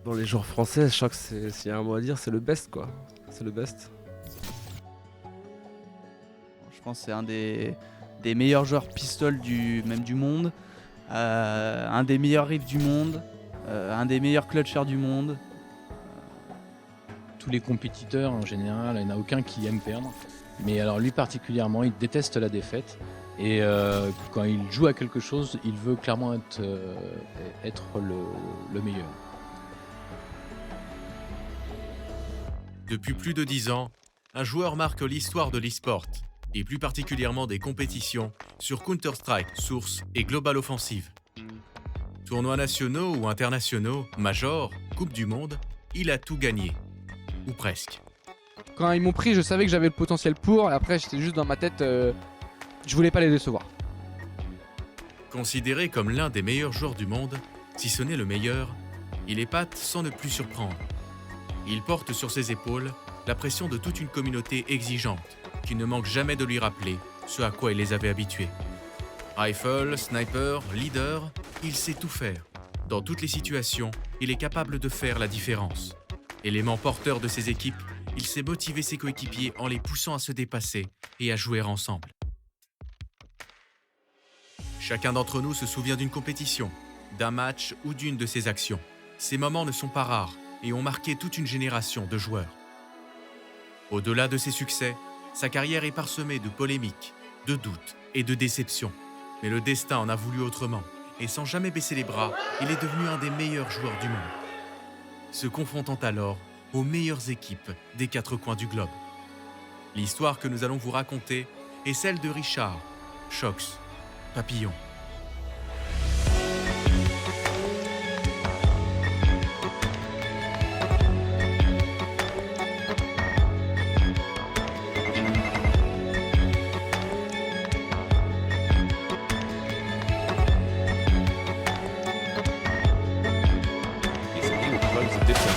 Dans les joueurs français, je crois que s'il y a un mot à dire, c'est le best quoi. C'est le best. Je pense que c'est un des meilleurs joueurs pistoles même du monde, un des meilleurs riffs du monde, un des meilleurs clutchers du monde. Tous les compétiteurs en général, il n'y en a aucun qui aime perdre. Mais alors lui particulièrement, il déteste la défaite. Et quand il joue à quelque chose, il veut clairement être le meilleur. Depuis plus de 10 ans, un joueur marque l'histoire de l'e-sport, et plus particulièrement des compétitions, sur Counter-Strike, Source et Global Offensive. Tournois nationaux ou internationaux, majors, Coupe du Monde, il a tout gagné. Ou presque. Quand ils m'ont pris, je savais que j'avais le potentiel pour, et après j'étais juste dans ma tête, je voulais pas les décevoir. Considéré comme l'un des meilleurs joueurs du monde, si ce n'est le meilleur, il épate sans ne plus surprendre. Il porte sur ses épaules la pression de toute une communauté exigeante qui ne manque jamais de lui rappeler ce à quoi il les avait habitués. Rifle, sniper, leader, il sait tout faire. Dans toutes les situations, il est capable de faire la différence. Élément porteur de ses équipes, il sait motiver ses coéquipiers en les poussant à se dépasser et à jouer ensemble. Chacun d'entre nous se souvient d'une compétition, d'un match ou d'une de ses actions. Ces moments ne sont pas rares et ont marqué toute une génération de joueurs. Au-delà de ses succès, sa carrière est parsemée de polémiques, de doutes et de déceptions. Mais le destin en a voulu autrement, et sans jamais baisser les bras, il est devenu un des meilleurs joueurs du monde. Se confrontant alors aux meilleures équipes des 4 coins du globe. L'histoire que nous allons vous raconter est celle de Richard, Shox, Papillon.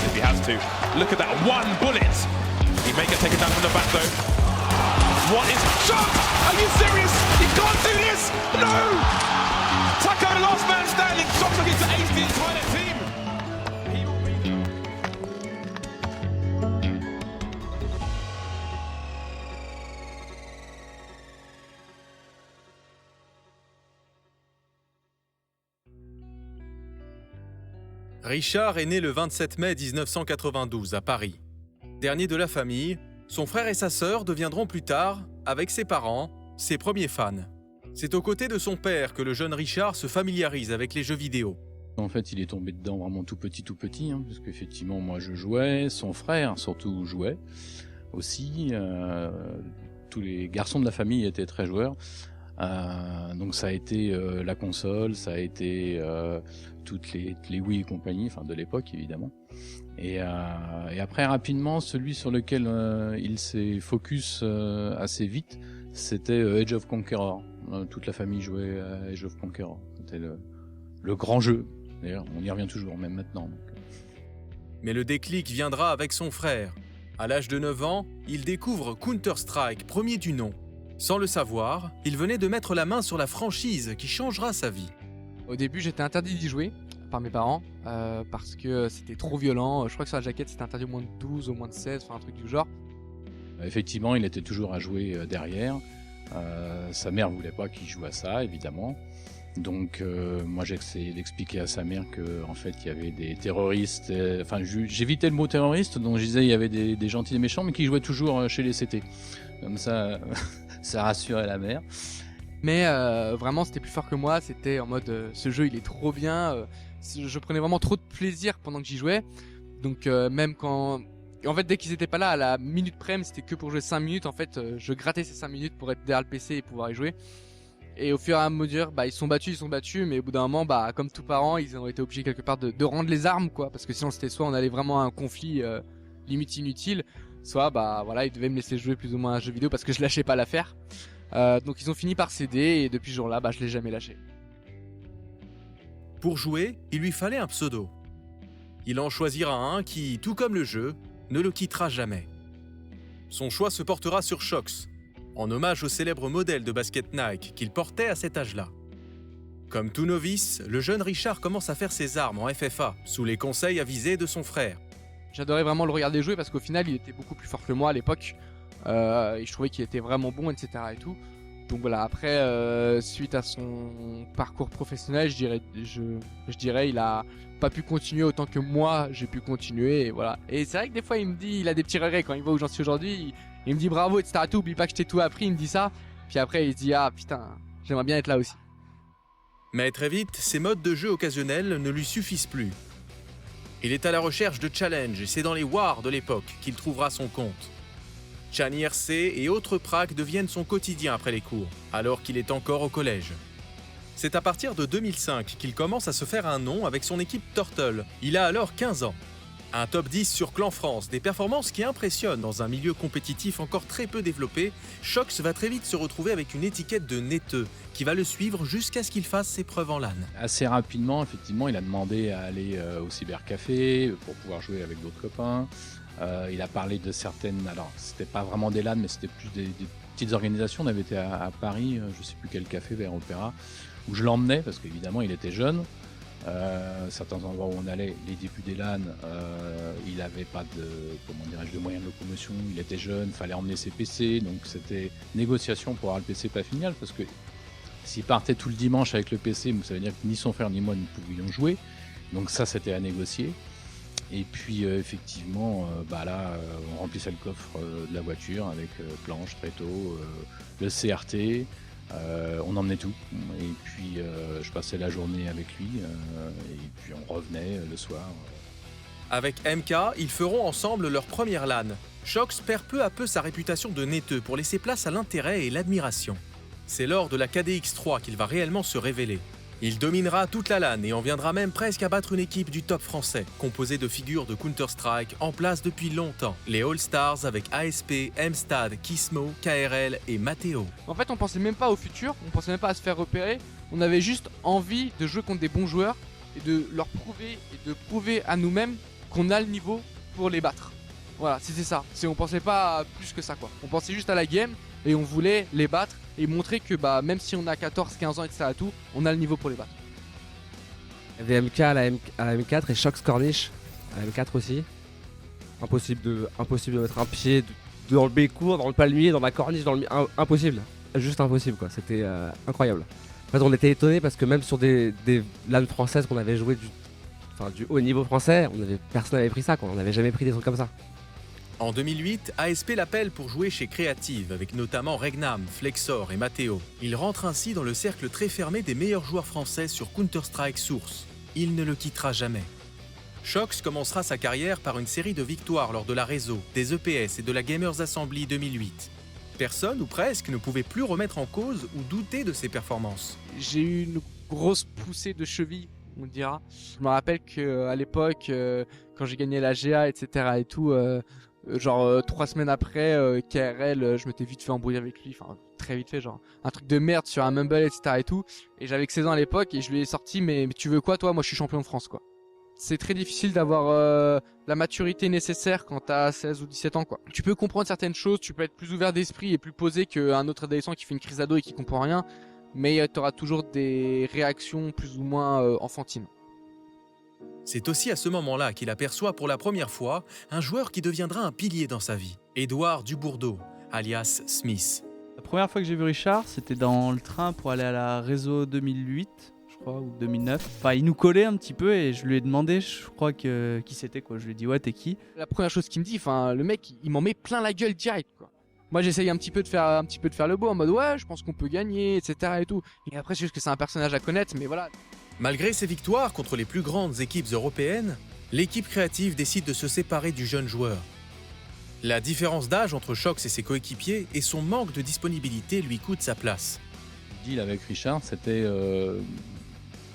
If he has to. Look at that one bullet. He may get taken down from the back though. What is shot? Are you serious? You can't do this! No! Taco the last man standing. Shox looking to ace the entire team. He will be there. Richard est né le 27 mai 1992 à Paris. Dernier de la famille, son frère et sa sœur deviendront plus tard, avec ses parents, ses premiers fans. C'est aux côtés de son père que le jeune Richard se familiarise avec les jeux vidéo. En fait, il est tombé dedans vraiment tout petit, parce qu'effectivement, moi je jouais, son frère surtout jouait aussi. Tous les garçons de la famille étaient très joueurs. Donc ça a été la console, ça a été toutes les Wii et compagnie, enfin de l'époque évidemment. Et après rapidement, celui sur lequel il s'est focus assez vite, c'était Age of Conqueror. Toute la famille jouait à Age of Conqueror. C'était le grand jeu. D'ailleurs, on y revient toujours, même maintenant. Mais le déclic viendra avec son frère. À l'âge de 9 ans, il découvre Counter-Strike, premier du nom. Sans le savoir, il venait de mettre la main sur la franchise qui changera sa vie. Au début, j'étais interdit d'y jouer par mes parents parce que c'était trop violent. Je crois que sur la jaquette, c'était interdit au moins de 12, au moins de 16, enfin un truc du genre. Effectivement, il était toujours à jouer derrière. Sa mère voulait pas qu'il joue à ça, évidemment. Donc moi j'ai essayé d'expliquer à sa mère que en fait il y avait des terroristes, enfin j'évitais le mot terroriste, donc je disais il y avait des gentils et méchants mais qui jouaient toujours chez les CT. Comme ça ça rassurait la mère. Mais vraiment c'était plus fort que moi, c'était en mode ce jeu il est trop bien, je prenais vraiment trop de plaisir pendant que j'y jouais. Donc même quand en fait dès qu'ils étaient pas là à la minute près, c'était que pour jouer 5 minutes en fait, je grattais ces 5 minutes pour être derrière le PC et pouvoir y jouer. Et au fur et à mesure, ils sont battus, mais au bout d'un moment, comme tout parent, ils ont été obligés quelque part de rendre les armes, quoi, parce que sinon c'était soit on allait vraiment à un conflit limite inutile, soit ils devaient me laisser jouer plus ou moins à un jeu vidéo parce que je lâchais pas l'affaire. Donc ils ont fini par céder et depuis ce jour-là, je l'ai jamais lâché. Pour jouer, il lui fallait un pseudo. Il en choisira un qui, tout comme le jeu, ne le quittera jamais. Son choix se portera sur Shox, en hommage au célèbre modèle de basket Nike qu'il portait à cet âge-là. Comme tout novice, le jeune Richard commence à faire ses armes en FFA, sous les conseils avisés de son frère. J'adorais vraiment le regarder jouer parce qu'au final, il était beaucoup plus fort que moi à l'époque. Et je trouvais qu'il était vraiment bon, etc. et tout. Donc voilà, après, suite à son parcours professionnel, je dirais il a pas pu continuer autant que moi j'ai pu continuer. Et voilà. Et c'est vrai que des fois, il me dit, il a des petits regrets quand il voit où j'en suis aujourd'hui. Il me dit bravo, etc. Tout, oublie pas que je t'ai tout appris, il me dit ça. Puis après, il se dit, ah putain, j'aimerais bien être là aussi. Mais très vite, ces modes de jeu occasionnels ne lui suffisent plus. Il est à la recherche de challenge et c'est dans les wars de l'époque qu'il trouvera son compte. Chan IRC et autres pracs deviennent son quotidien après les cours, alors qu'il est encore au collège. C'est à partir de 2005 qu'il commence à se faire un nom avec son équipe Turtle. Il a alors 15 ans. Un top 10 sur Clan France, des performances qui impressionnent dans un milieu compétitif encore très peu développé, Shox va très vite se retrouver avec une étiquette de netteux qui va le suivre jusqu'à ce qu'il fasse ses preuves en LAN. Assez rapidement, effectivement, il a demandé à aller au cybercafé pour pouvoir jouer avec d'autres copains. Il a parlé de certaines... Alors, c'était pas vraiment des LAN, mais c'était plus des petites organisations. On avait été à Paris, je sais plus quel café, vers Opéra, où je l'emmenais, parce qu'évidemment, il était jeune. Certains endroits où on allait, les débuts des LAN, il n'avait pas de moyens de locomotion, il était jeune, fallait emmener ses PC, donc c'était négociation pour avoir le PC pas final, parce que s'il partait tout le dimanche avec le PC, ça veut dire que ni son frère ni moi ne pouvions jouer, donc ça c'était à négocier. Et puis effectivement, on remplissait le coffre de la voiture avec planche, tréteau, le CRT. On emmenait tout et puis je passais la journée avec lui et puis on revenait le soir. Avec MK, ils feront ensemble leur première LAN. Shox perd peu à peu sa réputation de netteux pour laisser place à l'intérêt et l'admiration. C'est lors de la KDX3 qu'il va réellement se révéler. Il dominera toute la LAN et en viendra même presque à battre une équipe du top français, composée de figures de Counter-Strike en place depuis longtemps. Les All-Stars avec ASP, MSTAD, Kismo, KRL et Matteo. En fait, on pensait même pas au futur, on pensait même pas à se faire repérer. On avait juste envie de jouer contre des bons joueurs et de leur prouver et de prouver à nous-mêmes qu'on a le niveau pour les battre. Voilà, c'était ça. On pensait pas à plus que ça, quoi. On pensait juste à la game et on voulait les battre et montrer que même si on a 14, 15 ans, etc. tout, on a le niveau pour les battre. Il y avait MK à la M4 et Shox Corniche à la M4 aussi. Impossible de mettre un pied dans le bécourt, dans le palmier, dans la corniche, impossible. Juste impossible, quoi. C'était incroyable. En fait, on était étonnés parce que même sur des LAN françaises qu'on avait joué du haut niveau français, personne n'avait pris ça, quoi. On n'avait jamais pris des trucs comme ça. En 2008, ASP l'appelle pour jouer chez Creative avec notamment Regnam, Flexor et Matteo. Il rentre ainsi dans le cercle très fermé des meilleurs joueurs français sur Counter-Strike Source. Il ne le quittera jamais. Shox commencera sa carrière par une série de victoires lors de la Réseau, des EPS et de la Gamers Assembly 2008. Personne, ou presque, ne pouvait plus remettre en cause ou douter de ses performances. J'ai eu une grosse poussée de cheville, on dira. Je me rappelle qu'à l'époque, quand j'ai gagné la GA, etc. et tout... 3 semaines après, KRL, je m'étais vite fait embrouiller avec lui, enfin très vite fait, genre un truc de merde sur un Mumble, etc. et tout. Et j'avais que 16 ans à l'époque et je lui ai sorti, mais tu veux quoi toi? Moi je suis champion de France, quoi. C'est très difficile d'avoir la maturité nécessaire quand t'as 16 ou 17 ans, quoi. Tu peux comprendre certaines choses, tu peux être plus ouvert d'esprit et plus posé qu'un autre adolescent qui fait une crise d'ado et qui comprend rien, mais t'auras toujours des réactions plus ou moins enfantines. C'est aussi à ce moment-là qu'il aperçoit pour la première fois un joueur qui deviendra un pilier dans sa vie, Édouard Dubourdeau, alias Smith. La première fois que j'ai vu Richard, c'était dans le train pour aller à la Réseau 2008, je crois, ou 2009. Enfin, il nous collait un petit peu et je lui ai demandé, je crois, qui c'était, quoi. Je lui ai dit, ouais, t'es qui? La première chose qu'il me dit, le mec, il m'en met plein la gueule direct, quoi. Moi, j'essaye un petit peu de faire le beau en mode, ouais, je pense qu'on peut gagner, etc. et tout. Et après, c'est juste que c'est un personnage à connaître, mais voilà. Malgré ses victoires contre les plus grandes équipes européennes, l'équipe créative décide de se séparer du jeune joueur. La différence d'âge entre Shox et ses coéquipiers et son manque de disponibilité lui coûte sa place. Le deal avec Richard, c'était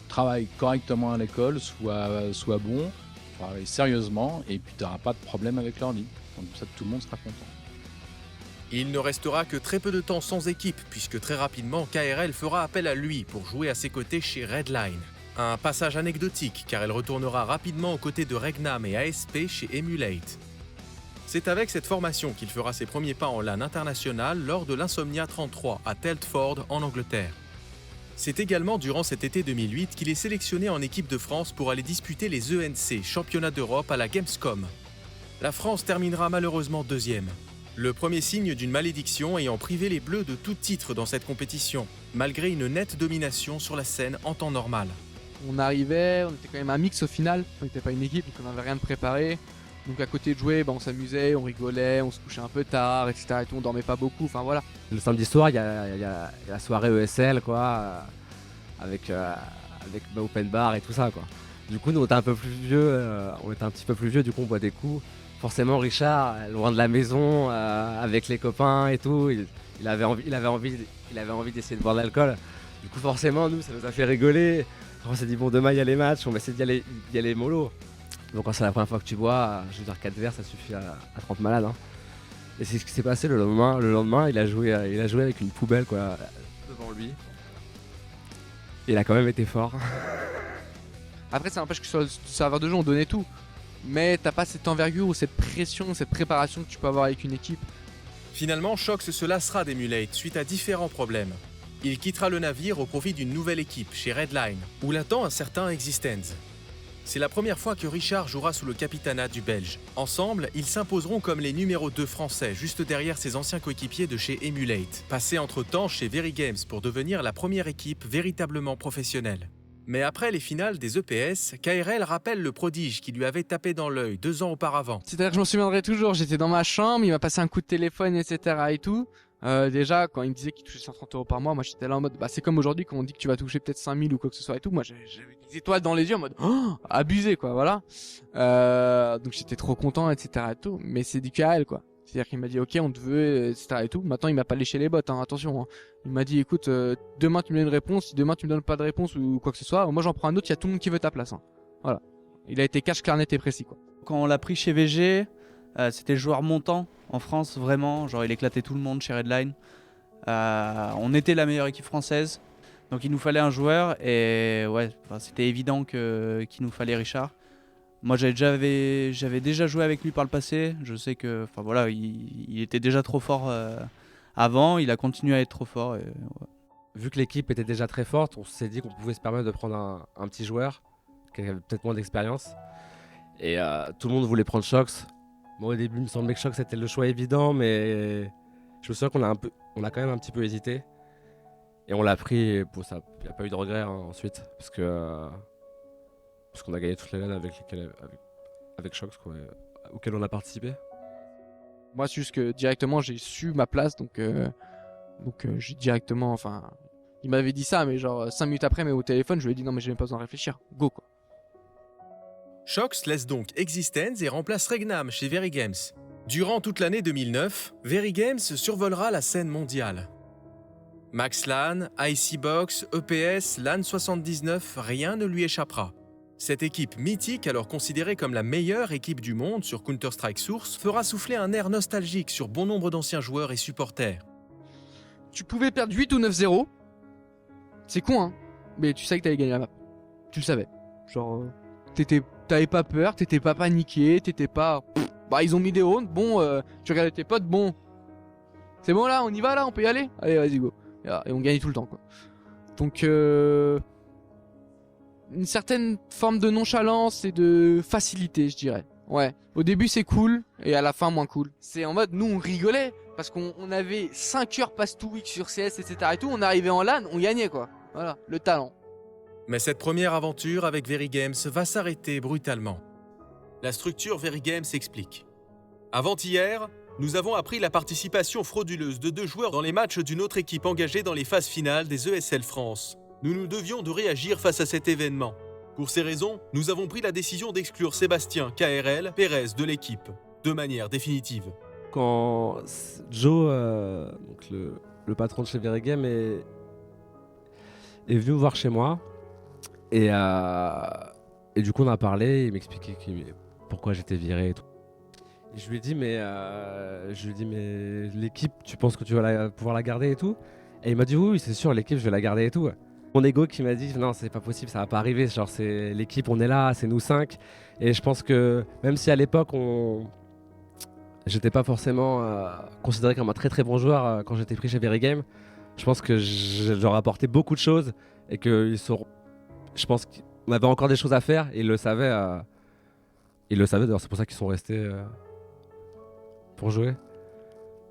travaille correctement à l'école, sois bon, travaille sérieusement et puis tu n'auras pas de problème avec l'ordi. Donc ça, tout le monde sera content. Il ne restera que très peu de temps sans équipe, puisque très rapidement, KRL fera appel à lui pour jouer à ses côtés chez Redline. Un passage anecdotique, car elle retournera rapidement aux côtés de Regnam et ASP chez Emulate. C'est avec cette formation qu'il fera ses premiers pas en LAN international lors de l'Insomnia 33 à Telford en Angleterre. C'est également durant cet été 2008 qu'il est sélectionné en équipe de France pour aller disputer les ENC, championnats d'Europe à la Gamescom. La France terminera malheureusement deuxième. Le premier signe d'une malédiction ayant privé les Bleus de tout titre dans cette compétition, malgré une nette domination sur la scène en temps normal. On arrivait, on était quand même un mix au final, on n'était pas une équipe, donc on n'avait rien de préparé. Donc à côté de jouer, on s'amusait, on rigolait, on se couchait un peu tard, etc. Et tout, on dormait pas beaucoup, enfin voilà. Le samedi soir, il y a la soirée ESL, quoi, avec open bar et tout ça, quoi. Du coup, nous, on était un peu plus vieux, on était un petit peu plus vieux, du coup, on boit des coups. Forcément, Richard, loin de la maison, avec les copains et tout, il avait envie d'essayer de boire de l'alcool. Du coup, forcément, nous, ça nous a fait rigoler. On s'est dit, bon, demain, il y a les matchs, on va essayer d'y aller mollo. Donc, quand c'est la première fois que tu bois, je veux dire, 4 verres, ça suffit à 30 malades. Hein. Et c'est ce qui s'est passé le lendemain. Le lendemain, il a joué avec une poubelle, quoi, devant lui. Et il a quand même été fort. Après, ça n'empêche que sur le serveur de jeu, on donnait tout. Mais t'as pas cette envergure ou cette pression, cette préparation que tu peux avoir avec une équipe. Finalement, Shox se lassera d'Emulate suite à différents problèmes. Il quittera le navire au profit d'une nouvelle équipe, chez Redline, où l'attend un certain Existence. C'est la première fois que Richard jouera sous le capitanat du Belge. Ensemble, ils s'imposeront comme les numéros 2 français, juste derrière ses anciens coéquipiers de chez Emulate, passés entre-temps chez Very Games pour devenir la première équipe véritablement professionnelle. Mais après les finales des EPS, KRL rappelle le prodige qui lui avait tapé dans l'œil 2 ans auparavant. C'est-à-dire que je m'en souviendrai toujours, j'étais dans ma chambre, il m'a passé un coup de téléphone, etc. et tout. Déjà, quand il me disait qu'il touchait 130 € par mois, moi j'étais là en mode, c'est comme aujourd'hui quand on dit que tu vas toucher peut-être 5000 ou quoi que ce soit et tout. Moi j'avais des étoiles dans les yeux en mode, abusé quoi, voilà. Donc j'étais trop content, etc. et tout. Mais c'est du KRL quoi. C'est-à-dire qu'il m'a dit, ok, on te veut, etc. et tout. Maintenant il m'a pas léché les bottes, hein, attention. Hein. Il m'a dit, écoute, demain tu me donnes une réponse, si demain tu me donnes pas de réponse ou quoi que ce soit, moi j'en prends un autre, il y a tout le monde qui veut ta place. Hein. Voilà. Il a été cash, clair, net et précis quoi. Quand on l'a pris chez VG, c'était le joueur montant en France, vraiment. Genre, il éclatait tout le monde chez Redline. On était la meilleure équipe française. Donc, il nous fallait un joueur. Et ouais, c'était évident qu'il nous fallait Richard. Moi, j'avais déjà joué avec lui par le passé. Je sais que, voilà, il était déjà trop fort avant. Il a continué à être trop fort. Et, ouais. Vu que l'équipe était déjà très forte, on s'est dit qu'on pouvait se permettre de prendre un petit joueur qui avait peut-être moins d'expérience. Et tout le monde voulait prendre Shox. Moi au début il me semblait que Shox c'était le choix évident, mais je me souviens qu'on a quand même un petit peu hésité. Et on l'a pris, et il n'y a pas eu de regret ensuite, parce qu'on a gagné toutes les LAN avec Shox auquel on a participé. Moi c'est juste que directement j'ai su ma place, donc j'ai directement, il m'avait dit ça, mais genre 5 minutes après, mais au téléphone, je lui ai dit non mais j'ai même pas besoin de réfléchir, go quoi. Shox laisse donc Existence et remplace Regnam chez Very Games. Durant toute l'année 2009, Very Games survolera la scène mondiale. Max LAN, ICBox, EPS, LAN 79, rien ne lui échappera. Cette équipe mythique, alors considérée comme la meilleure équipe du monde sur Counter-Strike Source, fera souffler un air nostalgique sur bon nombre d'anciens joueurs et supporters. Tu pouvais perdre 8 ou 9-0, c'est con hein, mais tu savais que t'allais gagner la map. Tu le savais. Genre, t'avais pas peur, t'étais pas paniqué, t'étais pas... ils ont mis des rounds, bon, tu regardais tes potes, bon... C'est bon là, on y va là, on peut y aller. Allez, vas-y, go. Et on gagne tout le temps, quoi. Donc, une certaine forme de nonchalance et de facilité, je dirais. Ouais. Au début, c'est cool, et à la fin, moins cool. C'est en mode, nous, on rigolait, parce qu'on avait 5 heures pass to week sur CS, etc. et tout, on arrivait en LAN, on gagnait, quoi. Voilà, le talent. Mais cette première aventure avec Very Games va s'arrêter brutalement. La structure Very Games s'explique. Avant-hier, nous avons appris la participation frauduleuse de 2 joueurs dans les matchs d'une autre équipe engagée dans les phases finales des ESL France. Nous devions de réagir face à cet événement. Pour ces raisons, nous avons pris la décision d'exclure Sébastien, KRL, Pérez de l'équipe, de manière définitive. Quand Joe, donc le patron de chez Very Games, est venu me voir chez moi, et du coup on a parlé, il m'expliquait pourquoi j'étais viré et tout. Et je lui ai dit mais l'équipe, tu penses que tu vas pouvoir la garder et tout? Et il m'a dit oui c'est sûr, l'équipe je vais la garder et tout. Mon ego qui m'a dit non c'est pas possible, ça va pas arriver, genre c'est l'équipe, on est là, c'est nous 5. Et je pense que même si à l'époque j'étais pas forcément considéré comme un très très bon joueur quand j'étais pris chez Very Games, Je pense que je leur ai apporté beaucoup de choses et que je pense qu'on avait encore des choses à faire et ils le savaient. Ils le savaient, d'ailleurs, c'est pour ça qu'ils sont restés pour jouer.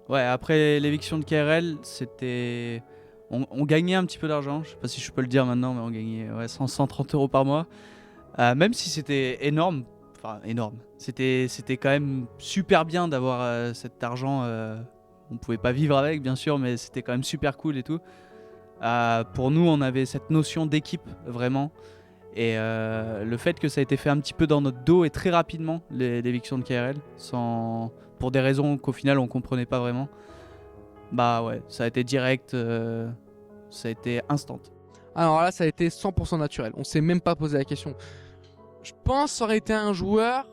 Ouais, après l'éviction de KRL, c'était. On gagnait un petit peu d'argent, je sais pas si je peux le dire maintenant, mais on gagnait 130 € par mois. Même si c'était énorme, c'était quand même super bien d'avoir cet argent. On pouvait pas vivre avec, bien sûr, mais c'était quand même super cool et tout. Pour nous, on avait cette notion d'équipe, vraiment. Et le fait que ça a été fait un petit peu dans notre dos et très rapidement, l'éviction de KRL, pour des raisons qu'au final on comprenait pas vraiment, bah ouais, ça a été direct, ça a été instant. Alors là, ça a été 100% naturel. On s'est même pas posé la question. Je pense que ça aurait été un joueur.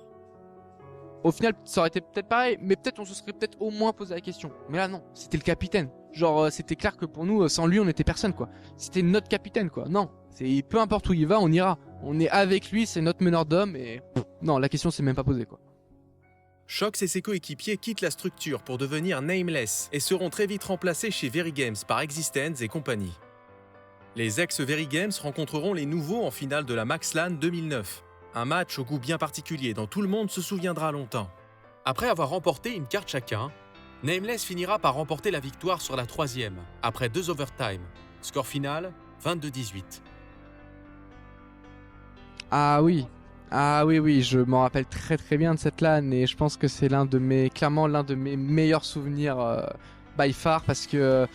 Au final, ça aurait été peut-être pareil, mais peut-être on se serait peut-être au moins posé la question. Mais là, non, c'était le capitaine. Genre, c'était clair que pour nous, sans lui, on n'était personne, quoi. C'était notre capitaine, quoi. Non, peu importe où il va, on ira. On est avec lui, c'est notre meneur d'hommes et non, la question s'est même pas posée, quoi. Shox et ses coéquipiers quittent la structure pour devenir Nameless et seront très vite remplacés chez Very Games par Existence et compagnie. Les ex-Very Games rencontreront les nouveaux en finale de la MaxLAN 2009. Un match au goût bien particulier dont tout le monde se souviendra longtemps. Après avoir remporté une carte chacun, Nameless finira par remporter la victoire sur la 3e, après 2 overtime. Score final, 22-18. Ah oui, je m'en rappelle très très bien de cette LAN et je pense que c'est clairement l'un de mes meilleurs souvenirs by far parce que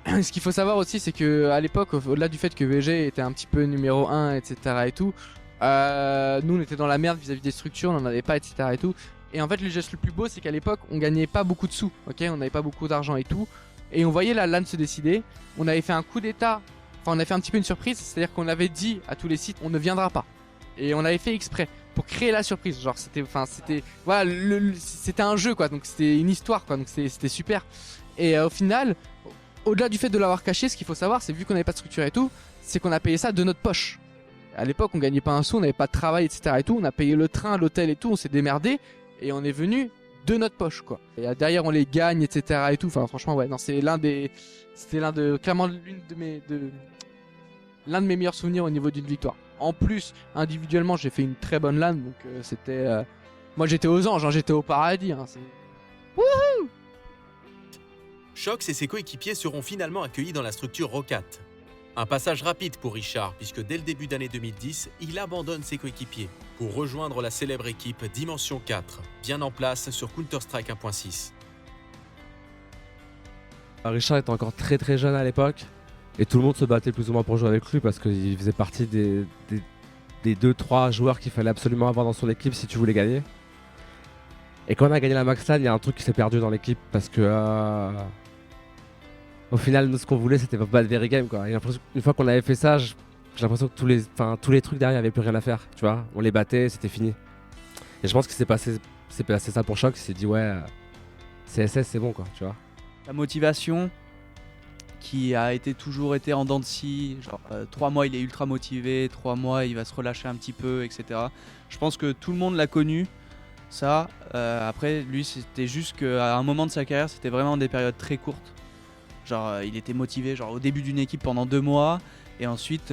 ce qu'il faut savoir aussi c'est que à l'époque, au-delà du fait que VG était un petit peu numéro 1, etc. et tout, nous on était dans la merde vis-à-vis des structures, on n'en avait pas, etc. et tout. Et en fait le geste le plus beau c'est qu'à l'époque on gagnait pas beaucoup de sous, ok, on n'avait pas beaucoup d'argent et tout. Et on voyait la LAN se décider, on avait fait un coup d'état. Enfin, on a fait un petit peu une surprise, c'est-à-dire qu'on avait dit à tous les sites, on ne viendra pas. Et on avait fait exprès pour créer la surprise. Genre, voilà, c'était un jeu, quoi. Donc, c'était une histoire, quoi. Donc, c'était super. Et au final, au-delà du fait de l'avoir caché, ce qu'il faut savoir, c'est vu qu'on n'avait pas de structure et tout, c'est qu'on a payé ça de notre poche. À l'époque, on gagnait pas un sou, on n'avait pas de travail, etc. et tout. On a payé le train, l'hôtel et tout, on s'est démerdé et on est venu de notre poche, quoi. Et derrière, on les gagne, etc. et tout. Enfin, franchement, ouais, non, clairement l'un de mes meilleurs souvenirs au niveau d'une victoire. En plus, individuellement, j'ai fait une très bonne LAN, donc c'était. Moi, j'étais aux anges, hein, j'étais au paradis. Hein, Wouhou! Shox et ses coéquipiers seront finalement accueillis dans la structure Rocat. Un passage rapide pour Richard, puisque dès le début d'année 2010, il abandonne ses coéquipiers pour rejoindre la célèbre équipe Dimension 4, bien en place sur Counter-Strike 1.6. Richard était encore très très jeune à l'époque et tout le monde se battait plus ou moins pour jouer avec lui parce qu'il faisait partie des 2-3 joueurs qu'il fallait absolument avoir dans son équipe si tu voulais gagner. Et quand on a gagné la MaxLAN, il y a un truc qui s'est perdu dans l'équipe parce que au final, nous, ce qu'on voulait, c'était pas de Very Game, quoi. Et une fois qu'on avait fait ça, j'ai l'impression que tous les trucs derrière, il n'y avait plus rien à faire, tu vois. On les battait, c'était fini. Et je pense que c'est passé ça pour Shox, il s'est dit ouais, CSS c'est bon, quoi, tu vois. La motivation qui a toujours été en dents de scie, genre 3 mois il est ultra motivé, 3 mois il va se relâcher un petit peu, etc. Je pense que tout le monde l'a connu, ça. Après lui c'était juste qu'à un moment de sa carrière c'était vraiment des périodes très courtes. Genre il était motivé genre au début d'une équipe pendant 2 mois et ensuite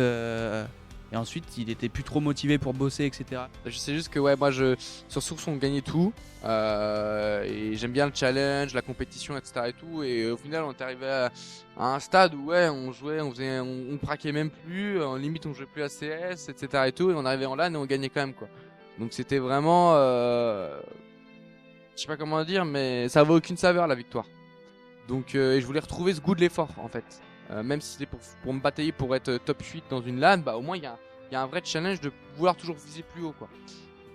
il était plus trop motivé pour bosser, etc. Je sais juste que ouais, moi sur Source on gagnait tout et j'aime bien le challenge, la compétition, etc. et tout. Et au final on est arrivé à un stade où ouais, on jouait, on praquait même plus, en limite on jouait plus à CS, etc. et tout. Et on arrivait en LAN et on gagnait quand même, quoi. Donc c'était vraiment, je sais pas comment dire, mais ça avait aucune saveur la victoire. Donc et je voulais retrouver ce goût de l'effort en fait. Même si c'était pour me batailler pour être top 8 dans une LAN, bah au moins il y a un vrai challenge de vouloir toujours viser plus haut, quoi.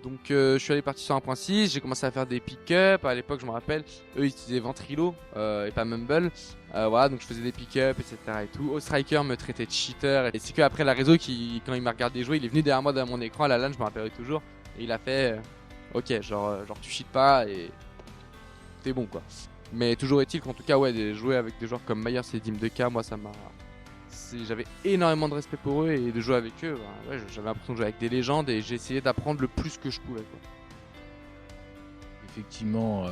Donc je suis allé partir sur 1.6, j'ai commencé à faire des pick-up. À l'époque je me rappelle, eux ils utilisaient Ventrilo et pas Mumble. Voilà, donc je faisais des pick-up, etc. et tout. O-Striker me traitait de cheater. Et c'est qu'après la réseau quand il m'a regardé jouer, il est venu derrière moi dans mon écran à la LAN, je me rappellerai toujours. Et il a fait ok, genre tu cheats pas et t'es bon, quoi. Mais toujours est-il qu'en tout cas, ouais, jouer avec des joueurs comme Myers et Dim2K, moi j'avais énormément de respect pour eux et de jouer avec eux, bah, ouais, j'avais l'impression de jouer avec des légendes et j'ai essayé d'apprendre le plus que je pouvais, quoi. Effectivement,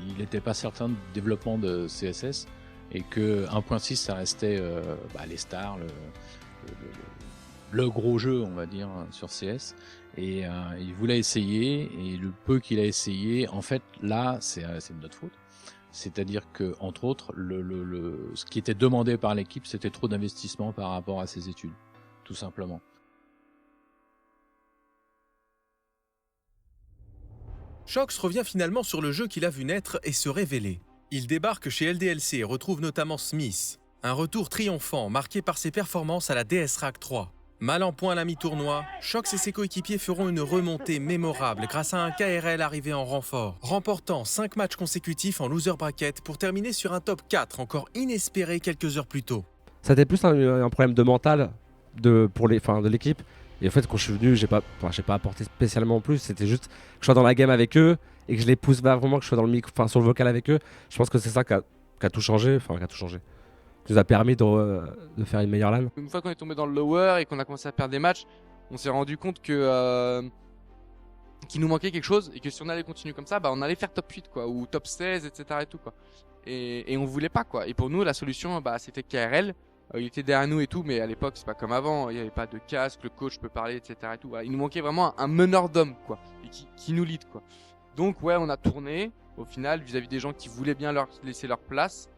il n'était pas certain du développement de CSS et que 1.6 ça restait les stars, le gros jeu on va dire sur CS, et il voulait essayer, et le peu qu'il a essayé, en fait là c'est de notre faute. C'est-à-dire que, entre autres, ce qui était demandé par l'équipe, c'était trop d'investissement par rapport à ses études, tout simplement. Shox revient finalement sur le jeu qu'il a vu naître et se révéler. Il débarque chez LDLC et retrouve notamment Smith. Un retour triomphant marqué par ses performances à la DS-RAC 3. Mal en point à la mi-tournoi, Shox et ses coéquipiers feront une remontée mémorable grâce à un KRL arrivé en renfort, remportant 5 matchs consécutifs en loser bracket pour terminer sur un top 4 encore inespéré quelques heures plus tôt. C'était plus un problème de mental de l'équipe. Et en fait, quand je suis venu, j'ai pas apporté spécialement plus. C'était juste que je sois dans la game avec eux et que je les pousse vraiment, que je sois dans le sur le vocal avec eux. Je pense que c'est ça qui a tout changé. Qui nous a permis de faire une meilleure LAN. Une fois qu'on est tombé dans le lower et qu'on a commencé à perdre des matchs, on s'est rendu compte que qu'il nous manquait quelque chose, et que si on allait continuer comme ça, on allait faire top 8 quoi, ou top 16, etc. et tout quoi. Et on voulait pas quoi. Et pour nous, la solution, c'était KRL. Il était derrière nous et tout, mais à l'époque c'est pas comme avant. Il y avait pas de casque, le coach peut parler, etc. et tout. Voilà. Il nous manquait vraiment un meneur d'hommes quoi, et qui nous lead quoi. Donc ouais, on a tourné au final vis-à-vis des gens qui voulaient bien leur laisser leur place.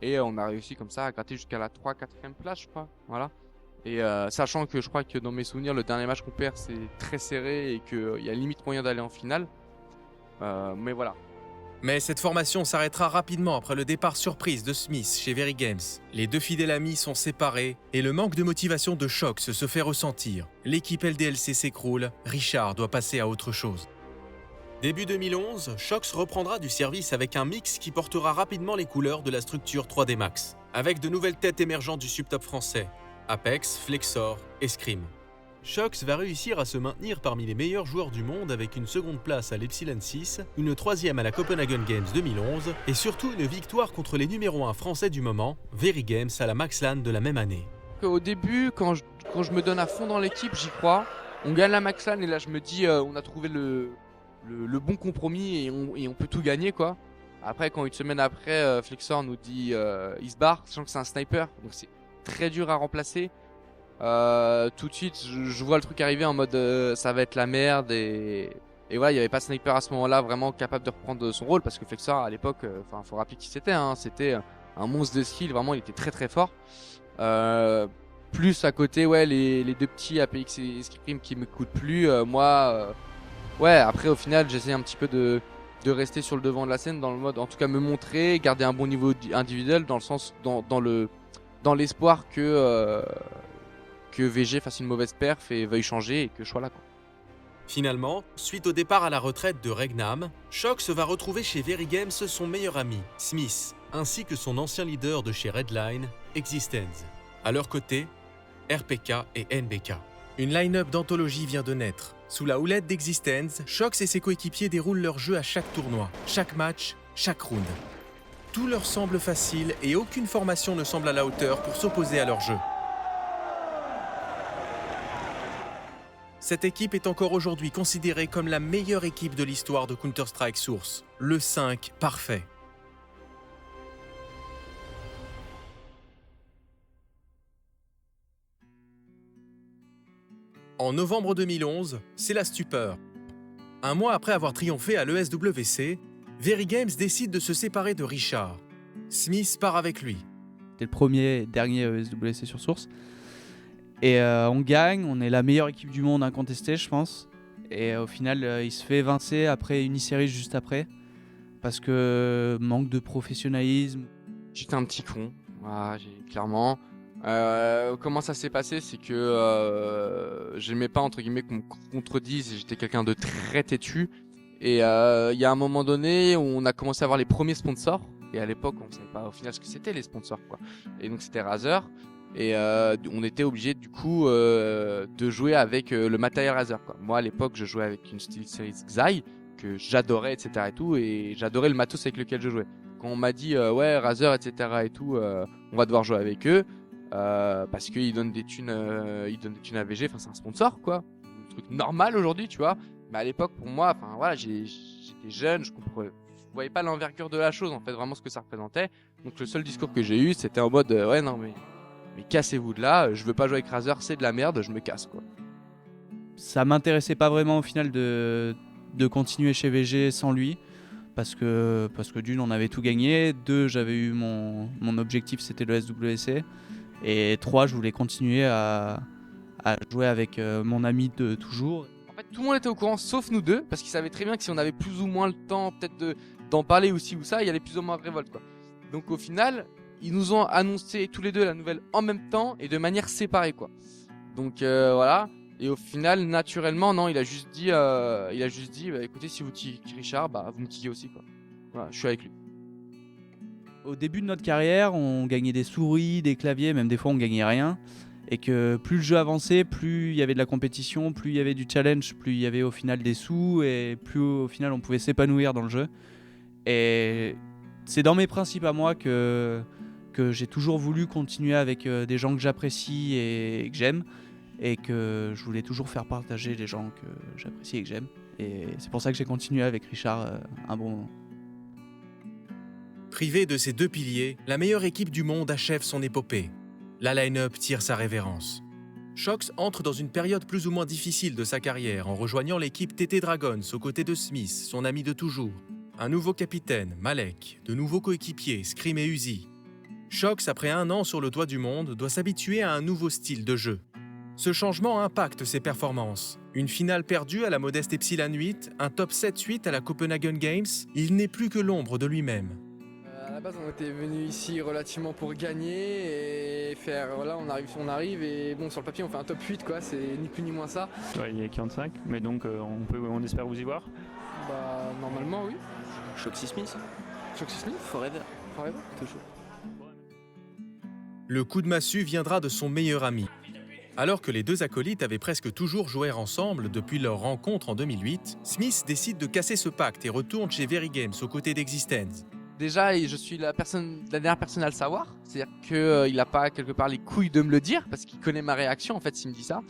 Et on a réussi comme ça à gratter jusqu'à la 3-4e place, je crois. Voilà. Et sachant que je crois que dans mes souvenirs, le dernier match qu'on perd, c'est très serré et qu'il y a limite moyen d'aller en finale. Mais voilà. Mais cette formation s'arrêtera rapidement après le départ surprise de Smith chez Very Games. Les deux fidèles amis sont séparés et le manque de motivation de Shox se fait ressentir. L'équipe LDLC s'écroule, Richard doit passer à autre chose. Début 2011, Shox reprendra du service avec un mix qui portera rapidement les couleurs de la structure 3D Max, avec de nouvelles têtes émergentes du subtop français, Apex, Flexor et Scream. Shox va réussir à se maintenir parmi les meilleurs joueurs du monde avec une seconde place à l'Epsilon 6, une troisième à la Copenhagen Games 2011 et surtout une victoire contre les numéros 1 français du moment, Very Games à la Maxlan de la même année. Au début, quand je me donne à fond dans l'équipe, j'y crois. On gagne la Maxlan et là je me dis on a trouvé le bon compromis et on peut tout gagner quoi. Après quand une semaine après Flexor nous dit il se barre, sachant que c'est un sniper, donc c'est très dur à remplacer. Tout de suite je vois le truc arriver en mode ça va être la merde et voilà, il n'y avait pas de sniper à ce moment-là vraiment capable de reprendre son rôle, parce que Flexor à l'époque, faut rappeler qui c'était, c'était un monstre de skill, vraiment il était très très fort. Plus à côté les deux petits APX et Scream qui me coûtent plus, après au final j'essaie un petit peu de rester sur le devant de la scène, dans le mode en tout cas me montrer, garder un bon niveau individuel, dans le sens dans l'espoir que VG fasse une mauvaise perf et veuille changer et que je sois là quoi. Finalement, suite au départ à la retraite de Regnam, Shox va retrouver chez Very Games son meilleur ami, Smith, ainsi que son ancien leader de chez Redline, Existence. À leur côté, RPK et NBK. Une line-up d'anthologie vient de naître. Sous la houlette d'Existence, Shox et ses coéquipiers déroulent leur jeu à chaque tournoi, chaque match, chaque round. Tout leur semble facile et aucune formation ne semble à la hauteur pour s'opposer à leur jeu. Cette équipe est encore aujourd'hui considérée comme la meilleure équipe de l'histoire de Counter-Strike Source, le 5 parfait. En novembre 2011, c'est la stupeur. Un mois après avoir triomphé à l'ESWC, Very Games décide de se séparer de Richard. Smith part avec lui. C'était le premier et dernier ESWC sur Source. Et on gagne, on est la meilleure équipe du monde incontestée, je pense. Et au final, il se fait évincer après Uniseries juste après. Parce que manque de professionnalisme. J'étais un petit con, clairement. Comment ça s'est passé, c'est que j'aimais pas entre guillemets qu'on me contredise, j'étais quelqu'un de très têtu. Et il y a un moment donné où on a commencé à avoir les premiers sponsors. Et à l'époque, on savait pas au final ce que c'était les sponsors quoi. Et donc c'était Razer. Et on était obligé du coup de jouer avec le matériel Razer quoi. Moi à l'époque je jouais avec une SteelSeries Xi que j'adorais etc et tout, et j'adorais le matos avec lequel je jouais. Quand on m'a dit Razer etc et tout, on va devoir jouer avec eux parce qu'ils donnent des thunes à VG, enfin c'est un sponsor quoi, un truc normal aujourd'hui tu vois. Mais à l'époque pour moi, j'étais jeune, je comprenais, voyais pas l'envergure de la chose, en fait, vraiment ce que ça représentait. Donc le seul discours que j'ai eu, c'était en mode ouais non mais cassez-vous de là, je veux pas jouer avec Razer, c'est de la merde, je me casse quoi. Ça m'intéressait pas vraiment au final de continuer chez VG sans lui. Parce que d'une, on avait tout gagné. 2, j'avais eu mon objectif, c'était le SWC. Et 3, je voulais continuer à jouer avec mon ami de toujours. En fait, tout le monde était au courant, sauf nous deux, parce qu'ils savaient très bien que si on avait plus ou moins le temps, peut-être d'en parler aussi ou ça, il y allait plus ou moins révolte quoi. Donc au final, ils nous ont annoncé tous les deux la nouvelle en même temps et de manière séparée quoi. Donc voilà. Et au final, naturellement, non, il a juste dit, bah, écoutez, si vous kickez Richard, bah, vous me kickez aussi, quoi. Voilà, je suis avec lui. Au début de notre carrière, on gagnait des souris, des claviers, même des fois on gagnait rien. Et que plus le jeu avançait, plus il y avait de la compétition, plus il y avait du challenge, plus il y avait au final des sous, et plus au final on pouvait s'épanouir dans le jeu. Et c'est dans mes principes à moi que j'ai toujours voulu continuer avec des gens que j'apprécie et que j'aime. Et que je voulais toujours faire partager les gens que j'apprécie et que j'aime. Et c'est pour ça que j'ai continué avec Richard un bon moment. Privée de ces 2 piliers, la meilleure équipe du monde achève son épopée. La line-up tire sa révérence. Shox entre dans une période plus ou moins difficile de sa carrière en rejoignant l'équipe TT Dragons aux côtés de Smith, son ami de toujours. Un nouveau capitaine, Malek, de nouveaux coéquipiers, Scream et Uzi. Shox, après 1 an sur le toit du monde, doit s'habituer à un nouveau style de jeu. Ce changement impacte ses performances. Une finale perdue à la modeste Epsilon 8, un top 7-8 à la Copenhagen Games, il n'est plus que l'ombre de lui-même. À la base, on était venu ici relativement pour gagner et faire. Voilà, on arrive et bon, sur le papier, on fait un top 8, quoi. C'est ni plus ni moins ça. Ouais, il y a 45, mais donc on espère vous y voir. Bah, normalement, oui. Shoxy Smith. Shoxy Smith. Forever. Toujours. Le coup de massue viendra de son meilleur ami. Alors que les 2 acolytes avaient presque toujours joué ensemble depuis leur rencontre en 2008, Smith décide de casser ce pacte et retourne chez Very Games aux côtés d'Existence. Déjà, je suis la dernière personne à le savoir. C'est-à-dire qu'il n'a pas quelque part les couilles de me le dire, parce qu'il connaît ma réaction en fait s'il me dit ça.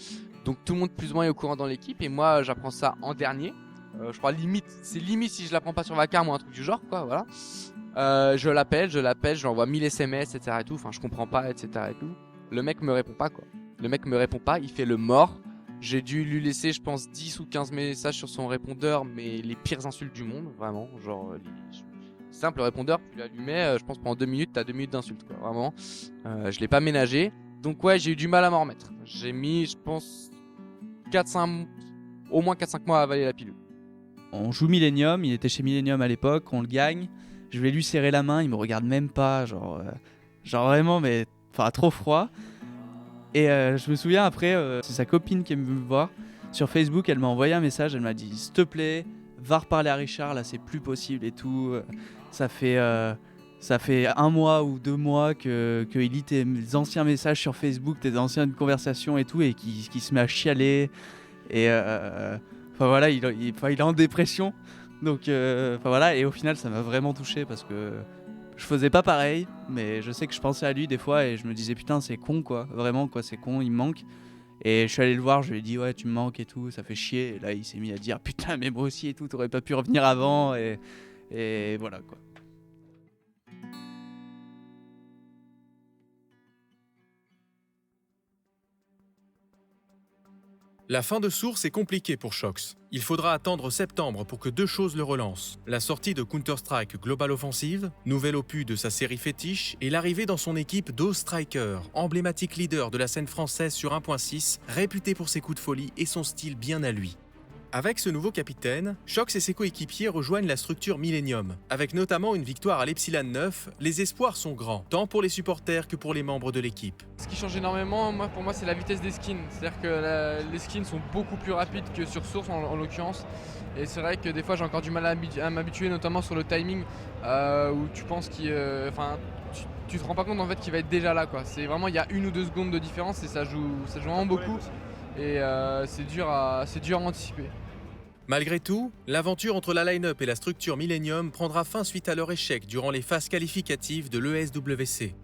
Donc tout le monde plus ou moins est au courant dans l'équipe, et moi j'apprends ça en dernier. Je crois c'est limite si je l'apprends pas sur Vacarme ou un truc du genre, quoi, voilà. Je l'appelle, je lui envoie 1000 SMS, etc. et tout. Enfin, je comprends pas, etc. et tout. Le mec me répond pas, quoi. Le mec me répond pas, il fait le mort. J'ai dû lui laisser, je pense, 10 ou 15 messages sur son répondeur, mais les pires insultes du monde, vraiment. Genre, simple répondeur, tu l'allumais, je pense pendant 2 minutes, t'as 2 minutes d'insultes, quoi, vraiment. Je l'ai pas ménagé. Donc ouais, j'ai eu du mal à m'en remettre. J'ai mis, je pense, au moins 4-5 mois à avaler la pilule. On joue Millennium, il était chez Millennium à l'époque, on le gagne. Je vais lui serrer la main, il me regarde même pas, genre vraiment, mais enfin trop froid. Et je me souviens après, c'est sa copine qui est venue me voir sur Facebook, elle m'a envoyé un message, elle m'a dit s'il te plaît, va reparler à Richard, là c'est plus possible et tout. Ça fait 1 mois ou 2 mois qu'il lit tes anciens messages sur Facebook, tes anciennes conversations et tout, et qui se met à chialer. Et enfin voilà, il est en dépression. Donc voilà, et au final ça m'a vraiment touché parce que je faisais pas pareil, mais je sais que je pensais à lui des fois et je me disais putain c'est con quoi, vraiment quoi, c'est con, il me manque. Et je suis allé le voir, je lui ai dit ouais tu me manques et tout, ça fait chier. Et là il s'est mis à dire putain mais moi aussi et tout, t'aurais pas pu revenir avant et voilà quoi. La fin de source est compliquée pour Shox. Il faudra attendre septembre pour que 2 choses le relancent. La sortie de Counter-Strike Global Offensive, nouvel opus de sa série fétiche, et l'arrivée dans son équipe d'O-Striker, emblématique leader de la scène française sur 1.6, réputé pour ses coups de folie et son style bien à lui. Avec ce nouveau capitaine, Shox et ses coéquipiers rejoignent la structure Millennium. Avec notamment une victoire à l'Epsilon 9, les espoirs sont grands, tant pour les supporters que pour les membres de l'équipe. Ce qui change énormément, pour moi, c'est la vitesse des skins. C'est-à-dire que les skins sont beaucoup plus rapides que sur Source en l'occurrence. Et c'est vrai que des fois, j'ai encore du mal à m'habituer, notamment sur le timing, où tu penses tu te rends pas compte en fait qu'il va être déjà là, quoi. C'est vraiment, il y a 1 ou 2 secondes de différence et ça joue vraiment beaucoup. Et c'est dur à anticiper. Malgré tout, l'aventure entre la line-up et la structure Millennium prendra fin suite à leur échec durant les phases qualificatives de l'ESWC.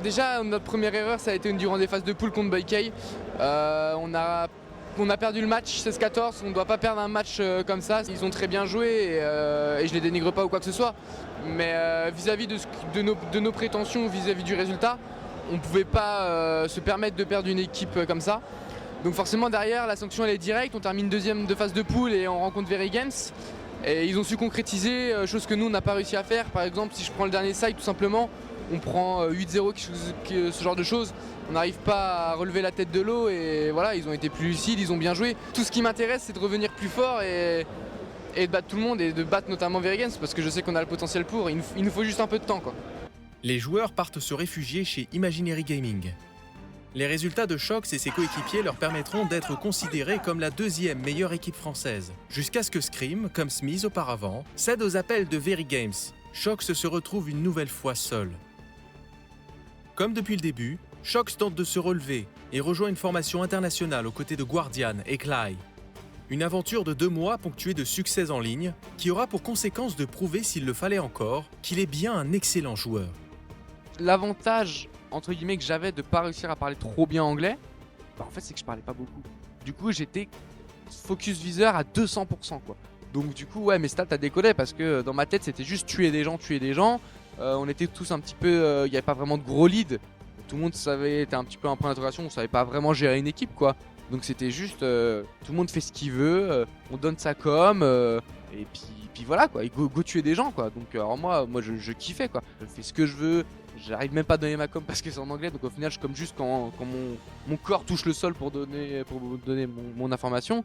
Déjà, notre première erreur, ça a été durant des phases de poule contre Boykei. On a qu'on a perdu le match 16-14, on ne doit pas perdre un match comme ça. Ils ont très bien joué et je les dénigre pas ou quoi que ce soit. Mais vis-à-vis de nos prétentions, vis-à-vis du résultat, on ne pouvait pas se permettre de perdre une équipe comme ça. Donc forcément derrière, la sanction elle est directe, on termine deuxième de phase de poule et on rencontre Very Games. Et ils ont su concrétiser, chose que nous on n'a pas réussi à faire. Par exemple, si je prends le dernier side tout simplement, on prend 8-0, ce genre de choses. On n'arrive pas à relever la tête de l'eau et voilà, ils ont été plus lucides, ils ont bien joué. Tout ce qui m'intéresse, c'est de revenir plus fort et de battre tout le monde et de battre notamment Very Games parce que je sais qu'on a le potentiel pour. Il nous faut juste un peu de temps, quoi. Les joueurs partent se réfugier chez Imaginary Gaming. Les résultats de Shox et ses coéquipiers leur permettront d'être considérés comme la deuxième meilleure équipe française, jusqu'à ce que Scream, comme Smith auparavant, cède aux appels de Very Games. Shox se retrouve une nouvelle fois seul. Comme depuis le début, Shox tente de se relever et rejoint une formation internationale aux côtés de Guardian et Clay. Une aventure de 2 mois ponctuée de succès en ligne qui aura pour conséquence de prouver, s'il le fallait encore, qu'il est bien un excellent joueur. L'avantage, entre guillemets, que j'avais de pas réussir à parler trop bien anglais, en fait, c'est que je parlais pas beaucoup. Du coup, j'étais focus viseur à 200%, quoi. Donc du coup, ouais, mes stats a décollé parce que dans ma tête, c'était juste tuer des gens. On était tous un petit peu... Il n'y avait pas vraiment de gros lead. Tout le monde était un petit peu un point d'interrogation, on savait pas vraiment gérer une équipe, quoi. Donc c'était juste, tout le monde fait ce qu'il veut, on donne sa com, et puis voilà, quoi, go tuer des gens, quoi. Donc alors moi je kiffais, quoi. Je fais ce que je veux, j'arrive même pas à donner ma com parce que c'est en anglais, donc au final je comme juste quand mon corps touche le sol pour donner mon information.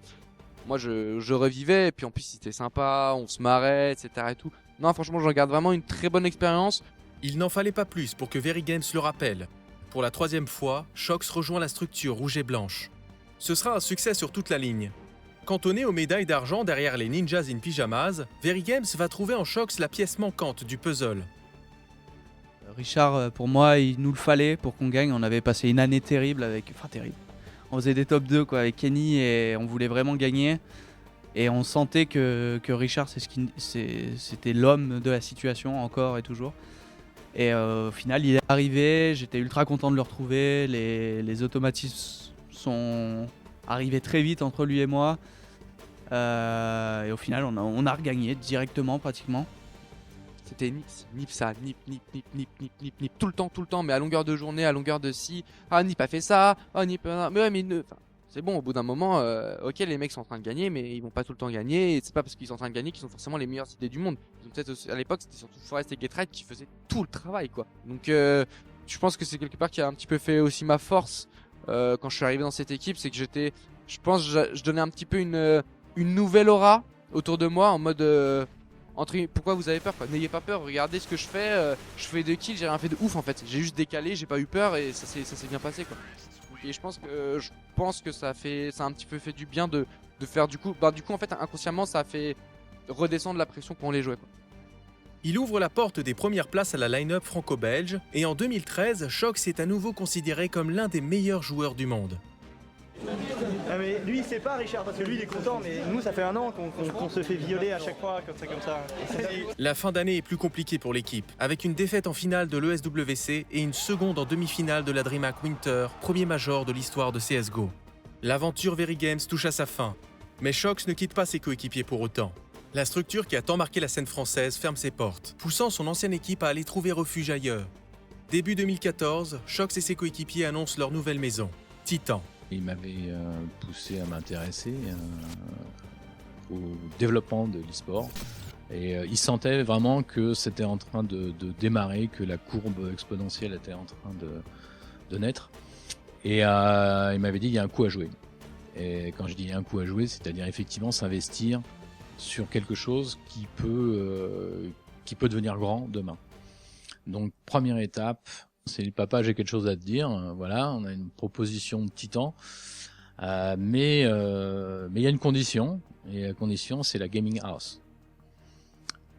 Moi je revivais, et puis en plus c'était sympa, on se marrait, etc. et tout. Non, franchement, j'en garde vraiment une très bonne expérience. Il n'en fallait pas plus pour que Very Games le rappelle. Pour la 3e fois, Shox rejoint la structure rouge et blanche. Ce sera un succès sur toute la ligne. Cantonné aux médailles d'argent derrière les Ninjas in Pyjamas, Very Games va trouver en Shox la pièce manquante du puzzle. Richard, pour moi, il nous le fallait pour qu'on gagne. On avait passé une année terrible terrible. On faisait des top 2 quoi, avec Kenny et on voulait vraiment gagner. Et on sentait que Richard, c'était l'homme de la situation, encore et toujours. Et au final, il est arrivé, j'étais ultra content de le retrouver. Les automatismes sont arrivés très vite entre lui et moi. Et au final, on a regagné directement, pratiquement. C'était nip ça, nip, tout le temps, mais à longueur de journée, à longueur de si. Ah, nip a fait ça, ah, nip, mais ouais, mais c'est bon, au bout d'un moment, ok, les mecs sont en train de gagner, mais ils vont pas tout le temps gagner, et c'est pas parce qu'ils sont en train de gagner qu'ils sont forcément les meilleures idées du monde. Ils ont peut-être aussi, à l'époque, c'était surtout Forest et Getride qui faisaient tout le travail, quoi. Donc, je pense que c'est quelque part qui a un petit peu fait aussi ma force quand je suis arrivé dans cette équipe, c'est que je pense, je donnais un petit peu une nouvelle aura autour de moi, en mode, pourquoi vous avez peur, quoi. N'ayez pas peur, regardez ce que je fais 2 kills, j'ai rien fait de ouf en fait, j'ai juste décalé, j'ai pas eu peur et ça s'est bien passé, quoi. Et je pense que ça a un petit peu fait du bien de faire du coup en fait inconsciemment ça a fait redescendre la pression quand on les jouait, quoi. Il ouvre la porte des premières places à la line-up franco-belge et en 2013, Shox est à nouveau considéré comme l'un des meilleurs joueurs du monde. Ah mais lui il sait pas Richard parce que lui il est content, mais nous ça fait 1 an qu'on se fait violer à chaque fois comme ça. La fin d'année est plus compliquée pour l'équipe, avec une défaite en finale de l'ESWC et une seconde en demi-finale de la DreamHack Winter, premier major de l'histoire de CSGO. L'aventure Very Games touche à sa fin, mais Shox ne quitte pas ses coéquipiers pour autant. La structure qui a tant marqué la scène française ferme ses portes, poussant son ancienne équipe à aller trouver refuge ailleurs. Début 2014, Shox et ses coéquipiers annoncent leur nouvelle maison, Titan. Il m'avait poussé à m'intéresser au développement de l'e-sport. Et il sentait vraiment que c'était en train de démarrer, que la courbe exponentielle était en train de naître. Et il m'avait dit il y a un coup à jouer. Et quand je dis il y a un coup à jouer, c'est-à-dire effectivement s'investir sur quelque chose qui peut devenir grand demain. Donc première étape, c'est papa, j'ai quelque chose à te dire. Voilà, on a une proposition de Titan, mais il y a une condition, et la condition c'est la gaming house.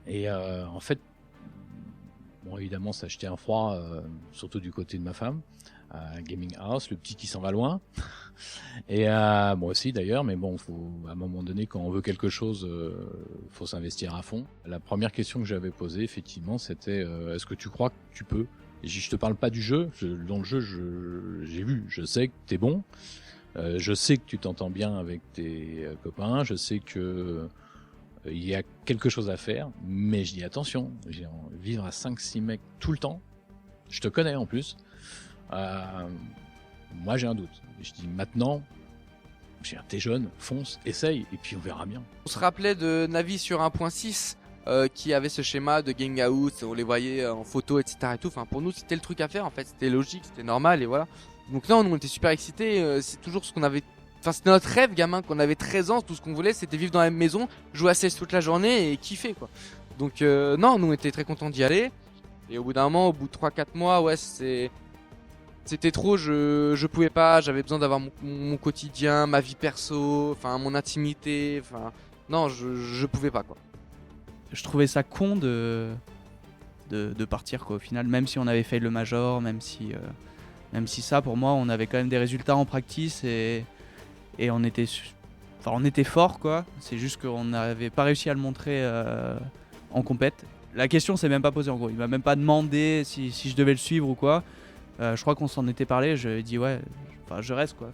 Et en fait, bon évidemment ça jetait un froid, surtout du côté de ma femme. Gaming house, le petit qui s'en va loin. Et moi aussi d'ailleurs, mais bon, faut à un moment donné quand on veut quelque chose, faut s'investir à fond. La première question que j'avais posée effectivement, c'était est-ce que tu crois que tu peux? Et je te parle pas du jeu, dans le jeu j'ai vu, je sais que t'es bon, Je sais que tu t'entends bien avec tes copains, je sais que il y a quelque chose à faire, mais je dis attention, vivre à 5-6 mecs tout le temps, je te connais en plus, moi j'ai un doute. Je dis maintenant, t'es jeune, fonce, essaye, et puis on verra bien. On se rappelait de Navi sur 1.6 qui avait ce schéma de gang out, on les voyait en photo, etc. Et tout. Enfin, pour nous, c'était le truc à faire, en fait, c'était logique, c'était normal, et voilà. Donc non, nous on était super excités, c'est toujours ce qu'on avait... Enfin, c'était notre rêve, gamin, qu'on avait 13 ans, tout ce qu'on voulait, c'était vivre dans la même maison, jouer à CS toute la journée et kiffer, quoi. Donc non, nous on était très contents d'y aller. Et au bout d'un moment, au bout de 3-4 mois, ouais, c'était trop, je pouvais pas, j'avais besoin d'avoir mon quotidien, ma vie perso, enfin mon intimité, enfin non, je pouvais pas, quoi. Je trouvais ça con de partir, quoi, au final, même si on avait fait le major, même si ça, pour moi, on avait quand même des résultats en practice et on était fort, quoi. C'est juste qu'on n'avait pas réussi à le montrer en compète. La question s'est même pas posée, en gros. Il m'a même pas demandé si je devais le suivre ou quoi. Je crois qu'on s'en était parlé. Je lui ai dit ouais, je reste, quoi.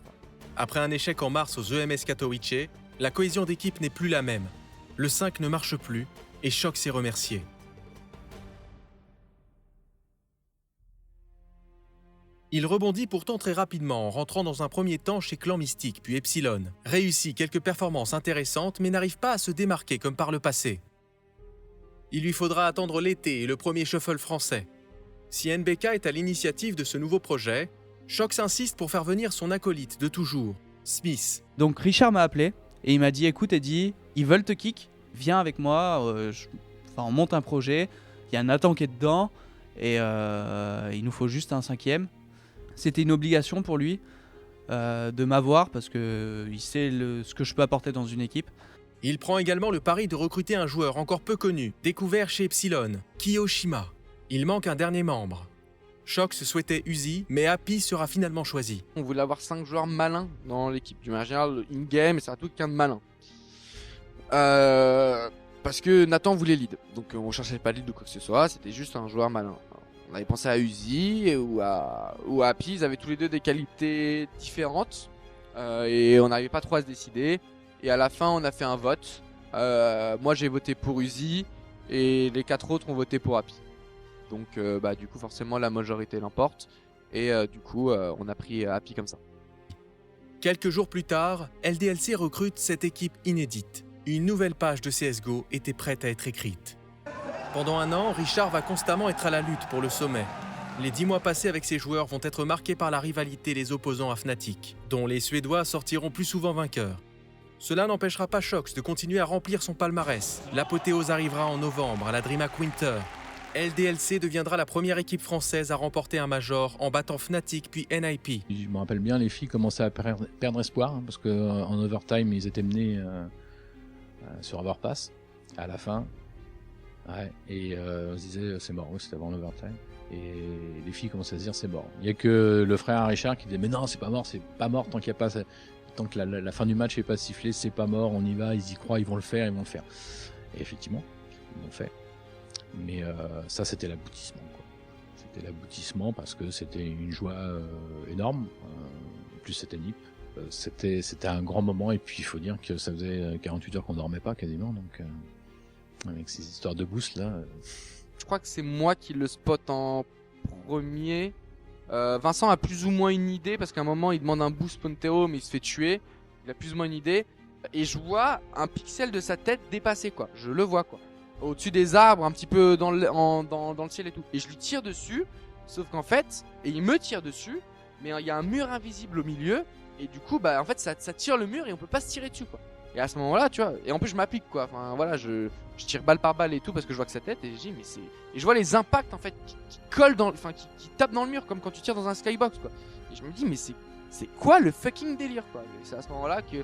Après un échec en mars aux EMS Katowice, la cohésion d'équipe n'est plus la même. Le 5 ne marche plus et Shox s'est remercié. Il rebondit pourtant très rapidement en rentrant dans un premier temps chez Clan Mystique puis Epsilon, réussit quelques performances intéressantes mais n'arrive pas à se démarquer comme par le passé. Il lui faudra attendre l'été et le premier shuffle français. Si NBK est à l'initiative de ce nouveau projet, Shox insiste pour faire venir son acolyte de toujours, Smith. Donc Richard m'a appelé et il m'a dit écoute Eddie, ils veulent te kick, viens avec moi, on monte un projet, il y a Nathan qui est dedans et il nous faut juste un 5e. C'était une obligation pour lui de m'avoir parce qu'il sait ce que je peux apporter dans une équipe. Il prend également le pari de recruter un joueur encore peu connu, découvert chez Epsilon, Kiyoshima. Il manque un dernier membre. Shox souhaitait Uzi, mais Happy sera finalement choisi. On voulait avoir 5 joueurs malins dans l'équipe. Du manière générale, in-game, et c'est tout qu'un de malin. Parce que Nathan voulait lead. Donc on cherchait pas lead de quoi que ce soit, c'était juste un joueur malin. On avait pensé à Uzi ou à Happy, ils avaient tous les deux des qualités différentes. Et on n'arrivait pas trop à se décider. Et à la fin, on a fait un vote. Moi, j'ai voté pour Uzi et les 4 autres ont voté pour Happy. Donc, du coup, forcément, la majorité l'emporte. Et du coup, on a pris Happy comme ça. Quelques jours plus tard, LDLC recrute cette équipe inédite. Une nouvelle page de CSGO était prête à être écrite. Pendant un an, Richard va constamment être à la lutte pour le sommet. Les 10 mois passés avec ses joueurs vont être marqués par la rivalité des opposants à Fnatic, dont les Suédois sortiront plus souvent vainqueurs. Cela n'empêchera pas Shox de continuer à remplir son palmarès. L'apothéose arrivera en novembre à la DreamHack Winter. LDLC deviendra la première équipe française à remporter un major en battant Fnatic puis NIP. Je me rappelle bien, les filles commençaient à perdre espoir parce qu'en overtime, ils étaient menés sur Overpass à la fin. Ouais, et on se disait c'est mort, c'était avant l'overtime. Et les filles commençaient à se dire c'est mort. Il n'y a que le frère Richard qui disait mais non, c'est pas mort tant qu'il y a pas... Tant que la fin du match n'est pas sifflée, c'est pas mort, on y va, ils y croient, ils vont le faire. Et effectivement, ils l'ont fait. Mais ça, c'était l'aboutissement, quoi. C'était l'aboutissement parce que c'était une joie énorme. Plus c'était NIP. C'était un grand moment et puis il faut dire que ça faisait 48 heures qu'on dormait pas quasiment. Donc avec ces histoires de boost là. Je crois que c'est moi qui le spot en premier. Vincent a plus ou moins une idée parce qu'à un moment il demande un boost Pontero mais il se fait tuer. Il a plus ou moins une idée et je vois un pixel de sa tête dépasser, quoi. Je le vois, quoi, au-dessus des arbres, un petit peu dans le ciel et tout. Et je lui tire dessus, sauf qu'en fait, et il me tire dessus, mais il y a un mur invisible au milieu et du coup en fait ça tire le mur et on peut pas se tirer dessus, quoi. Et à ce moment-là, tu vois, et en plus je m'applique, quoi. Enfin voilà, je tire balle par balle et tout parce que je vois que sa tête et je dis mais c'est, et je vois les impacts en fait qui collent qui tapent dans le mur comme quand tu tires dans un skybox, quoi. Et je me dis mais c'est quoi le fucking délire, quoi. Et c'est à ce moment-là que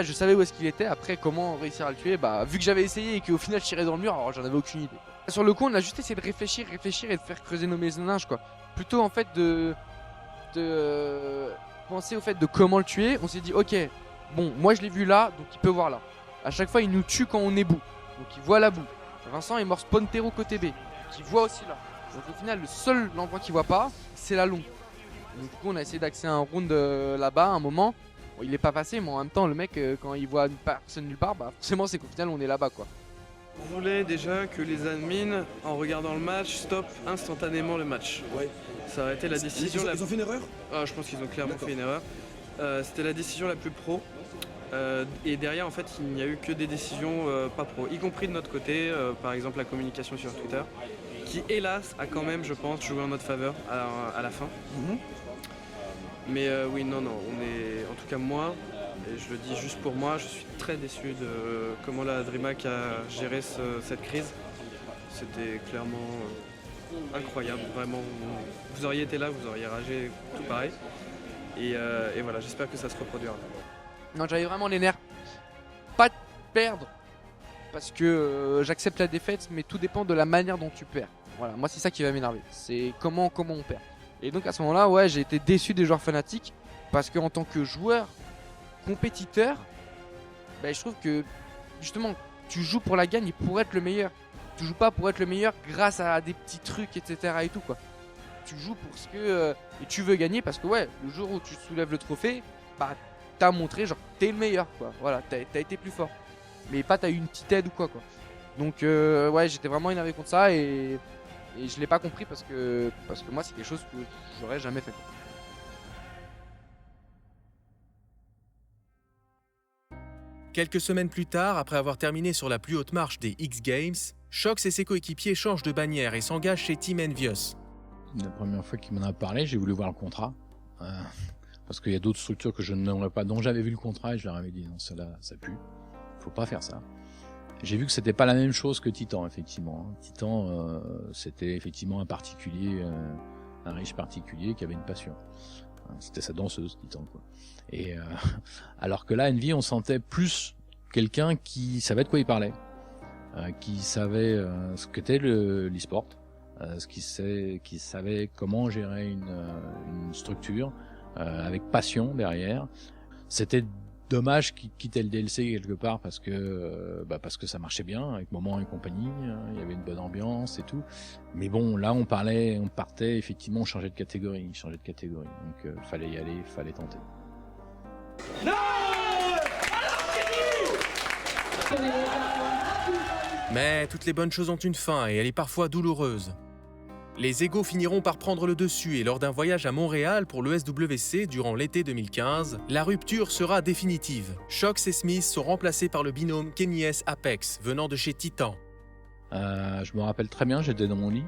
je savais où est-ce qu'il était. Après comment réussir à le tuer, vu que j'avais essayé et qu'au final je tirais dans le mur, alors j'en avais aucune idée. Sur le coup, on a juste essayé de réfléchir et de faire creuser nos mésoninges, quoi. Plutôt en fait de penser au fait de comment le tuer. On s'est dit ok, bon, moi je l'ai vu là, donc il peut voir là. À chaque fois il nous tue quand on est bout, donc il voit la boue. Vincent est mort Pontero côté B, qui voit aussi là. Donc au final le seul endroit qu'il voit pas, c'est la longue. Donc du coup on a essayé d'axer un round là-bas à un moment. Bon, il est pas passé, mais en même temps, le mec, quand il voit personne nulle part, bah forcément, c'est qu'au final, on est là-bas, quoi. On voulait déjà que les admins, en regardant le match, stoppent instantanément le match. Ouais. Ça aurait été la décision. Ils ont fait une erreur? Je pense qu'ils ont clairement fait une erreur. C'était la décision la plus pro. Et derrière, en fait, il n'y a eu que des décisions pas pro, y compris de notre côté, par exemple la communication sur Twitter, qui hélas a quand même, je pense, joué en notre faveur à la fin. Mais oui, non, on est, en tout cas moi, et je le dis juste pour moi, je suis très déçu de comment la DreamHack a géré cette crise. C'était clairement incroyable, vraiment. Vous auriez été là, vous auriez ragé tout pareil. Et voilà, j'espère que ça se reproduira. Non, j'avais vraiment les nerfs. Pas de perdre, parce que j'accepte la défaite, mais tout dépend de la manière dont tu perds. Voilà, moi c'est ça qui va m'énerver. C'est comment on perd. Et donc à ce moment-là, ouais, j'ai été déçu des joueurs fanatiques, parce qu'en tant que joueur compétiteur, bah, je trouve que justement, tu joues pour la gagne et pour être le meilleur. Tu joues pas pour être le meilleur grâce à des petits trucs, etc. et tout, quoi. Tu joues pour ce que et tu veux gagner parce que ouais, le jour où tu soulèves le trophée, bah t'as montré genre t'es le meilleur, quoi. Voilà, t'as été plus fort. Mais pas t'as eu une petite aide ou quoi. Donc ouais, j'étais vraiment énervé contre ça et je l'ai pas compris parce que moi c'est quelque chose que j'aurais jamais fait. Quelques semaines plus tard, après avoir terminé sur la plus haute marche des X Games, Shox et ses coéquipiers changent de bannière et s'engagent chez Team Envious. La première fois qu'il m'en a parlé, j'ai voulu voir le contrat. Parce qu'il y a d'autres structures que je n'aimerais pas, dont j'avais vu le contrat et je leur avais dit non, celle-là, ça pue. Faut pas faire ça. J'ai vu que c'était pas la même chose que Titan, effectivement. Titan, c'était effectivement un particulier, un riche particulier qui avait une passion. C'était sa danseuse, Titan, quoi. Et alors que là, Envy, on sentait plus quelqu'un qui savait de quoi il parlait, qui savait ce qu'était l'e-sport, qui savait comment gérer une structure avec passion derrière. C'était dommage qu'il quittait le DLC quelque part parce que ça marchait bien avec Moment et compagnie, il y avait une bonne ambiance et tout. Mais bon, là on partait effectivement, on changeait de catégorie. Donc fallait y aller, fallait tenter. Non! Mais toutes les bonnes choses ont une fin et elle est parfois douloureuse. Les égos finiront par prendre le dessus et lors d'un voyage à Montréal pour le SWC durant l'été 2015, la rupture sera définitive. Shox et Smith sont remplacés par le binôme Kenny S Apex venant de chez Titan. Je me rappelle très bien, j'étais dans mon lit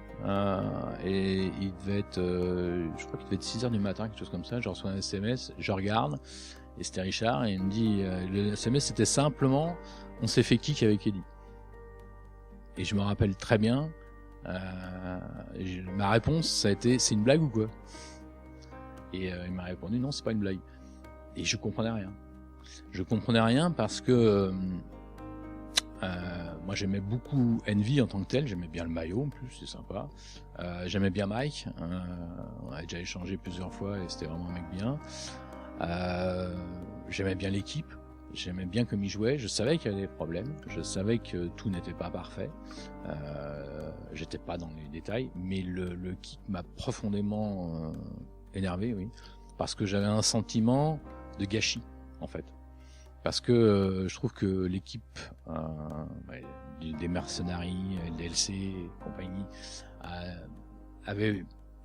et il devait être, je crois qu'il devait être 6h du matin, quelque chose comme ça. Je reçois un SMS, je regarde et c'était Richard et il me dit, le SMS c'était simplement, on s'est fait kick avec Eddie. Et je me rappelle très bien, ma réponse ça a été, c'est une blague ou quoi? Et il m'a répondu non, c'est pas une blague. Et je comprenais rien. Je comprenais rien parce que moi j'aimais beaucoup Envy en tant que tel, j'aimais bien le maillot en plus, c'est sympa. J'aimais bien Mike, on a déjà échangé plusieurs fois et c'était vraiment un mec bien. J'aimais bien l'équipe, j'aimais bien comme il jouait, je savais qu'il y avait des problèmes, je savais que tout n'était pas parfait, j'étais pas dans les détails, mais le kick m'a profondément énervé, oui, parce que j'avais un sentiment de gâchis en fait. Parce que je trouve que l'équipe des mercenaries, LDLC et compagnie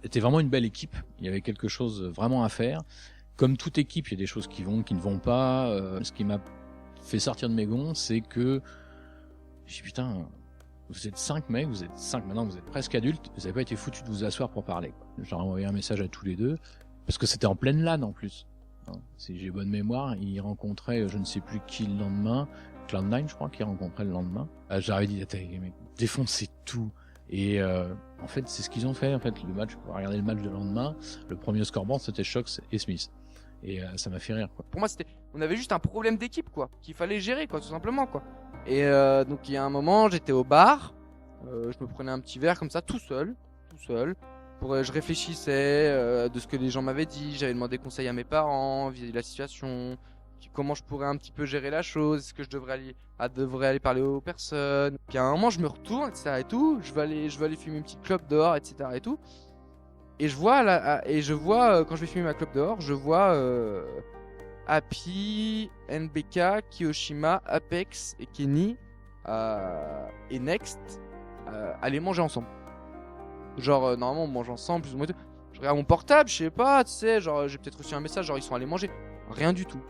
était vraiment une belle équipe. Il y avait quelque chose vraiment à faire. Comme toute équipe, il y a des choses qui vont, qui ne vont pas. Ce qui m'a fait sortir de mes gonds, c'est que j'ai dit putain, vous êtes 5 mecs, vous êtes 5 maintenant, vous êtes presque adultes, vous n'avez pas été foutus de vous asseoir pour parler. J'ai envoyé un message à tous les deux, parce que c'était en pleine LAN en plus. Si j'ai bonne mémoire, il rencontrait je ne sais plus qui le lendemain, Cloud9 je crois qu'il rencontrait le lendemain. J'avais dit les mecs, défoncez tout. Et en fait c'est ce qu'ils ont fait. En fait le match, regardez le match de lendemain, le premier scoreboard c'était Shox et Smith. Et ça m'a fait rire quoi. Pour moi on avait juste un problème d'équipe quoi, qu'il fallait gérer quoi, tout simplement quoi. Et donc il y a un moment j'étais au bar, je me prenais un petit verre comme ça tout seul. Je réfléchissais de ce que les gens m'avaient dit, j'avais demandé conseil à mes parents vis-à-vis de la situation, comment je pourrais un petit peu gérer la chose, est-ce que je devrais aller parler aux personnes. Puis à un moment je me retourne, etc. et tout, je vais aller fumer une petite clope dehors, etc. et tout. Et je vois quand je vais fumer ma clope dehors, je vois Happy, NBK, Kiyoshima, Apex et Kenny et Next allaient manger ensemble. Genre, normalement, on mange ensemble, plus ou moins. Je regarde mon portable, je sais pas, tu sais, genre, j'ai peut-être reçu un message, genre, ils sont allés manger. Rien du tout.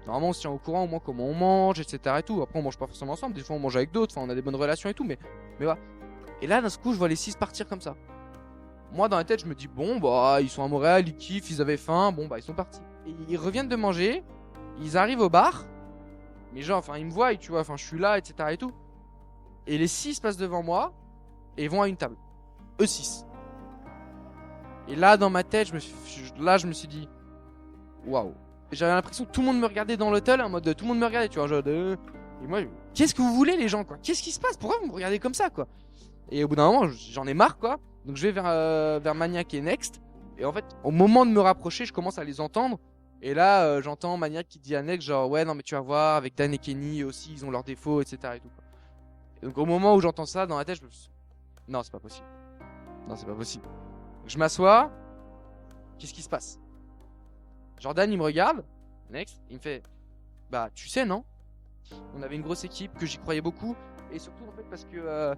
Normalement, on se tient au courant, au moins, comment on mange, etc. et tout. Après, on mange pas forcément ensemble, des fois, on mange avec d'autres, enfin, on a des bonnes relations et tout, mais voilà. Et là, d'un coup, je vois les 6 partir comme ça. Moi, dans la tête, je me dis, bon, bah, ils sont à Montréal, ils kiffent, ils avaient faim, bon, bah, ils sont partis. Et ils reviennent de manger, ils arrivent au bar, mais genre, enfin, ils me voient, tu vois, enfin, je suis là, etc. et tout. Et les 6 passent devant moi et vont à une table. Eux 6. Et là, dans ma tête, je me suis dit, waouh. J'avais l'impression que tout le monde me regardait dans l'hôtel, en mode, tout le monde me regardait, tu vois, genre, et moi, qu'est-ce que vous voulez, les gens, quoi? Qu'est-ce qui se passe? Pourquoi vous me regardez comme ça, quoi? Et au bout d'un moment, j'en ai marre, quoi. Donc, je vais vers Maniac et Next. Et en fait, au moment de me rapprocher, je commence à les entendre. Et là, j'entends Maniac qui dit à Next, genre, ouais, non, mais tu vas voir, avec Dan et Kenny aussi, ils ont leurs défauts, etc. Et tout, quoi. Et donc, au moment où j'entends ça, dans la tête, je me suis dit, non, c'est pas possible. Non, c'est pas possible. Donc, je m'assois. Qu'est-ce qui se passe? Jordan, il me regarde. Next, il me fait, bah, tu sais, non? On avait une grosse équipe, que j'y croyais beaucoup. Et surtout, en fait, parce que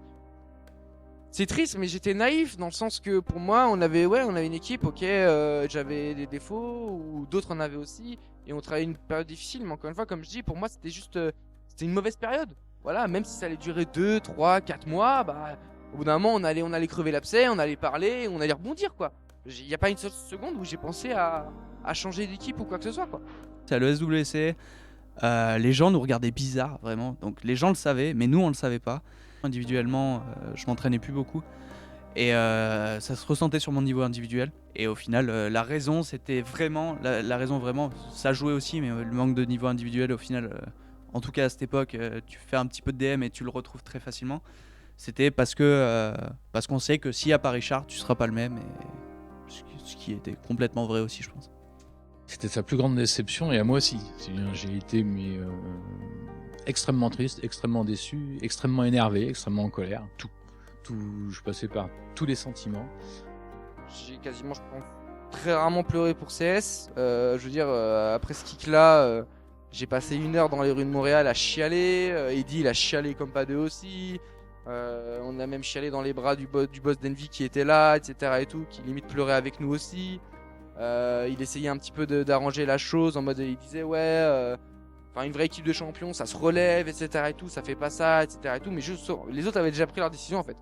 c'est triste, mais j'étais naïf dans le sens que pour moi, on avait une équipe, ok, j'avais des défauts, ou d'autres en avaient aussi, et on travaillait une période difficile, mais encore une fois, comme je dis, pour moi, c'était juste, c'était une mauvaise période. Voilà, même si ça allait durer 2, 3, 4 mois, bah, au bout d'un moment, on allait crever l'abcès, on allait parler, on allait rebondir, quoi. Il n'y a pas une seule seconde où j'ai pensé à changer d'équipe ou quoi que ce soit, quoi. C'est à l'ESWC. Les gens nous regardaient bizarre, vraiment. Donc les gens le savaient, mais nous on le savait pas. Individuellement, je m'entraînais plus beaucoup et ça se ressentait sur mon niveau individuel. Et au final, la raison, c'était vraiment la raison vraiment. Ça jouait aussi, mais le manque de niveau individuel, au final, en tout cas à cette époque, tu fais un petit peu de DM et tu le retrouves très facilement. C'était parce qu'on sait que s'il n'y a pas Richard, tu seras pas le même. Et ce qui était complètement vrai aussi, je pense. C'était sa plus grande déception et à moi aussi. J'ai été extrêmement triste, extrêmement déçu, extrêmement énervé, extrêmement en colère. Je passais par tous les sentiments. J'ai quasiment, je pense, très rarement pleuré pour CS. Je veux dire, après ce kick-là, j'ai passé 1 heure dans les rues de Montréal à chialer. Eddie, il a chialé comme pas deux aussi. On a même chialé dans les bras du boss d'Envy qui était là, etc. et tout, qui limite pleurait avec nous aussi. Il essayait un petit peu d'arranger la chose en mode, il disait ouais, une vraie équipe de champions, ça se relève, etc. et tout, ça fait pas ça, etc. et tout. Mais juste, les autres avaient déjà pris leur décision en fait.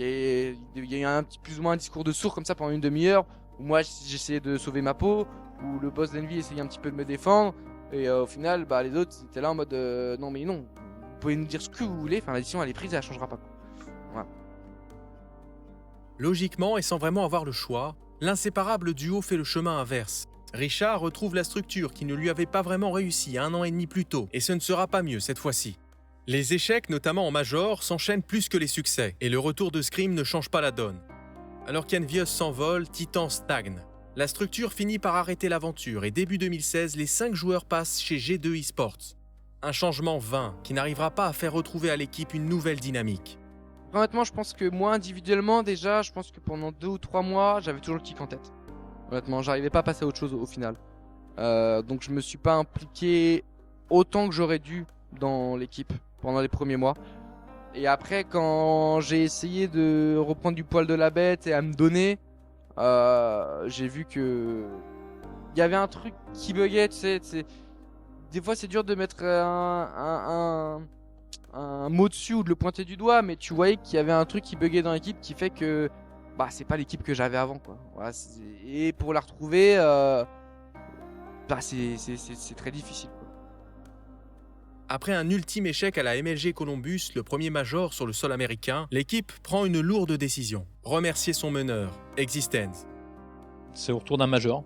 Et il y a eu un petit plus ou moins un discours de sourd comme ça pendant 1 demi-heure où moi j'essayais de sauver ma peau, où le boss d'Envy essayait un petit peu de me défendre. Et au final, bah les autres étaient là en mode non mais non, vous pouvez nous dire ce que vous voulez. Enfin la décision elle est prise, et elle changera pas. Voilà. Logiquement et sans vraiment avoir le choix, l'inséparable duo fait le chemin inverse. Richard retrouve la structure qui ne lui avait pas vraiment réussi 1 an et demi plus tôt, et ce ne sera pas mieux cette fois-ci. Les échecs, notamment en Major, s'enchaînent plus que les succès, et le retour de Scream ne change pas la donne. Alors qu'Envious s'envole, Titan stagne. La structure finit par arrêter l'aventure, et début 2016, les 5 joueurs passent chez G2 Esports. Un changement vain qui n'arrivera pas à faire retrouver à l'équipe une nouvelle dynamique. Honnêtement, je pense que moi, individuellement, déjà, je pense que pendant 2 ou 3 mois, j'avais toujours le kick en tête. Honnêtement, j'arrivais pas à passer à autre chose au final. Donc je me suis pas impliqué autant que j'aurais dû dans l'équipe pendant les premiers mois. Et après, quand j'ai essayé de reprendre du poil de la bête et à me donner, j'ai vu que il y avait un truc qui buguait, tu sais. Des fois, c'est dur de mettre un mot dessus ou de le pointer du doigt, mais tu voyais qu'il y avait un truc qui buguait dans l'équipe qui fait que bah c'est pas l'équipe que j'avais avant, quoi. Voilà, et pour la retrouver, bah c'est très difficile, quoi. Après un ultime échec à la MLG Columbus, le premier major sur le sol américain, l'équipe prend une lourde décision. Remercier son meneur, Existence. C'est au retour d'un major.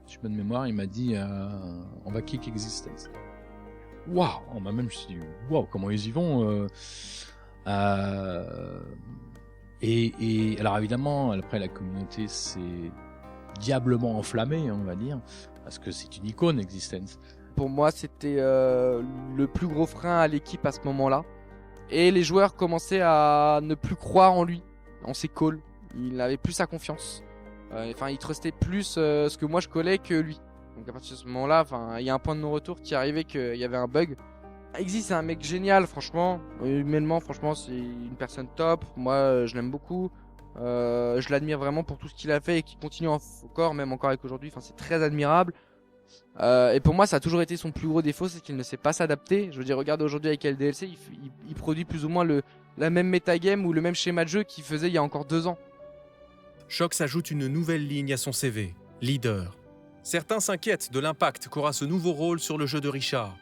Si je me de mémoire, il m'a dit on va kick Existence. Waouh, on m'a même dit waouh, comment ils y vont. Et alors évidemment, après la communauté s'est diablement enflammée, on va dire, parce que c'est une icône Existence. Pour moi, c'était le plus gros frein à l'équipe à ce moment-là. Et les joueurs commençaient à ne plus croire en lui, en ses calls. Il n'avait plus sa confiance. Il trustait plus ce que moi je collais que lui. Donc à partir de ce moment-là, il y a un point de non-retour qui arrivait qu'il y avait un bug. Exi, c'est un mec génial, franchement. Humainement, franchement, c'est une personne top. Moi, je l'aime beaucoup. Je l'admire vraiment pour tout ce qu'il a fait et qu'il continue encore, même encore avec aujourd'hui. Enfin, c'est très admirable. Et pour moi, ça a toujours été son plus gros défaut, c'est qu'il ne sait pas s'adapter. Je veux dire, regarde aujourd'hui avec LDLC, il produit plus ou moins la même metagame ou le même schéma de jeu qu'il faisait il y a encore 2 ans. Shox ajoute une nouvelle ligne à son CV, leader. Certains s'inquiètent de l'impact qu'aura ce nouveau rôle sur le jeu de Richard.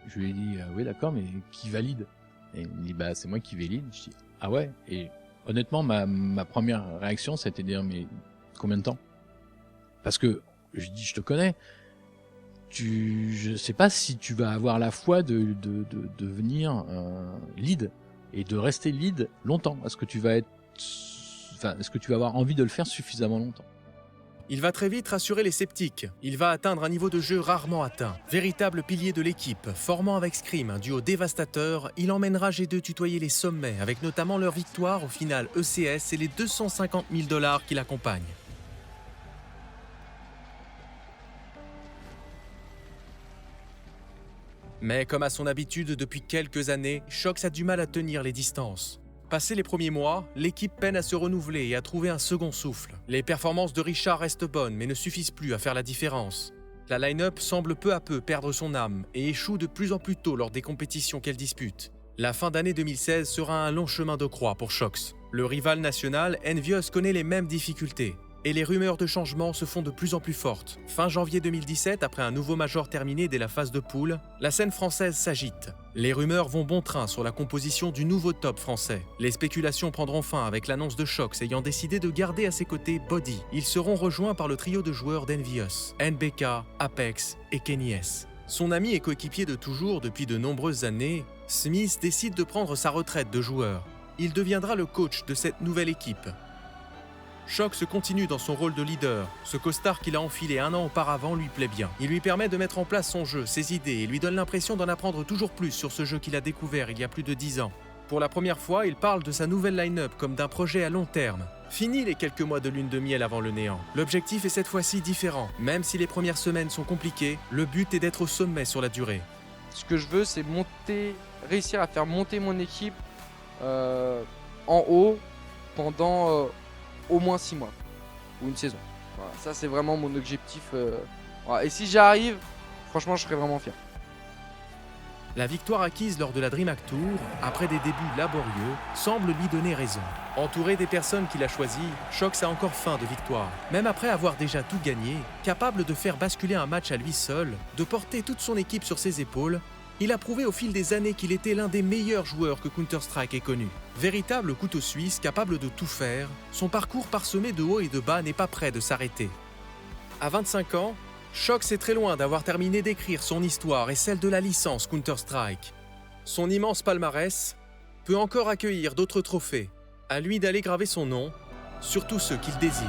Je lui ai dit, oui d'accord, mais qui valide? Et il me dit, bah c'est moi qui valide. Je dis, ah ouais? Et honnêtement, ma première réaction, c'était de dire, mais combien de temps? Parce que, je dis, je te connais, je sais pas si tu vas avoir la foi de devenir lead et de rester lead longtemps. Est-ce que tu vas avoir envie de le faire suffisamment longtemps? Il va très vite rassurer les sceptiques. Il va atteindre un niveau de jeu rarement atteint. Véritable pilier de l'équipe, formant avec Scream un duo dévastateur, il emmènera G2 tutoyer les sommets, avec notamment leur victoire au final ECS et les 250 000 $ qui l'accompagnent. Mais comme à son habitude depuis quelques années, Shox a du mal à tenir les distances. Passé les premiers mois, l'équipe peine à se renouveler et à trouver un second souffle. Les performances de Richard restent bonnes mais ne suffisent plus à faire la différence. La line-up semble peu à peu perdre son âme et échoue de plus en plus tôt lors des compétitions qu'elle dispute. La fin d'année 2016 sera un long chemin de croix pour Shox. Le rival national, Envious, connaît les mêmes difficultés. Et les rumeurs de changement se font de plus en plus fortes. Fin janvier 2017, après un nouveau major terminé dès la phase de poule, la scène française s'agite. Les rumeurs vont bon train sur la composition du nouveau top français. Les spéculations prendront fin avec l'annonce de Shox ayant décidé de garder à ses côtés Body. Ils seront rejoints par le trio de joueurs d'Envious, NBK, Apex et Kenny S. Son ami et coéquipier de toujours depuis de nombreuses années, Smith décide de prendre sa retraite de joueur. Il deviendra le coach de cette nouvelle équipe. Shox continue dans son rôle de leader. Ce costard qu'il a enfilé 1 an auparavant lui plaît bien. Il lui permet de mettre en place son jeu, ses idées et lui donne l'impression d'en apprendre toujours plus sur ce jeu qu'il a découvert il y a plus de 10 ans. Pour la première fois, il parle de sa nouvelle line-up comme d'un projet à long terme. Fini les quelques mois de lune de miel avant le néant. L'objectif est cette fois-ci différent. Même si les premières semaines sont compliquées, le but est d'être au sommet sur la durée. Ce que je veux, c'est réussir à faire monter mon équipe en haut pendant au moins 6 mois ou une saison. Voilà, ça c'est vraiment mon objectif. Voilà. Et si j'y arrive, franchement je serais vraiment fier. La victoire acquise lors de la DreamHack Tour, après des débuts laborieux, semble lui donner raison. Entouré des personnes qu'il a choisies, Shox a encore faim de victoire. Même après avoir déjà tout gagné, capable de faire basculer un match à lui seul, de porter toute son équipe sur ses épaules, il a prouvé au fil des années qu'il était l'un des meilleurs joueurs que Counter-Strike ait connu. Véritable couteau suisse, capable de tout faire, son parcours parsemé de hauts et de bas n'est pas prêt de s'arrêter. À 25 ans, Shox est très loin d'avoir terminé d'écrire son histoire et celle de la licence Counter-Strike. Son immense palmarès peut encore accueillir d'autres trophées. À lui d'aller graver son nom sur tous ceux qu'il désire.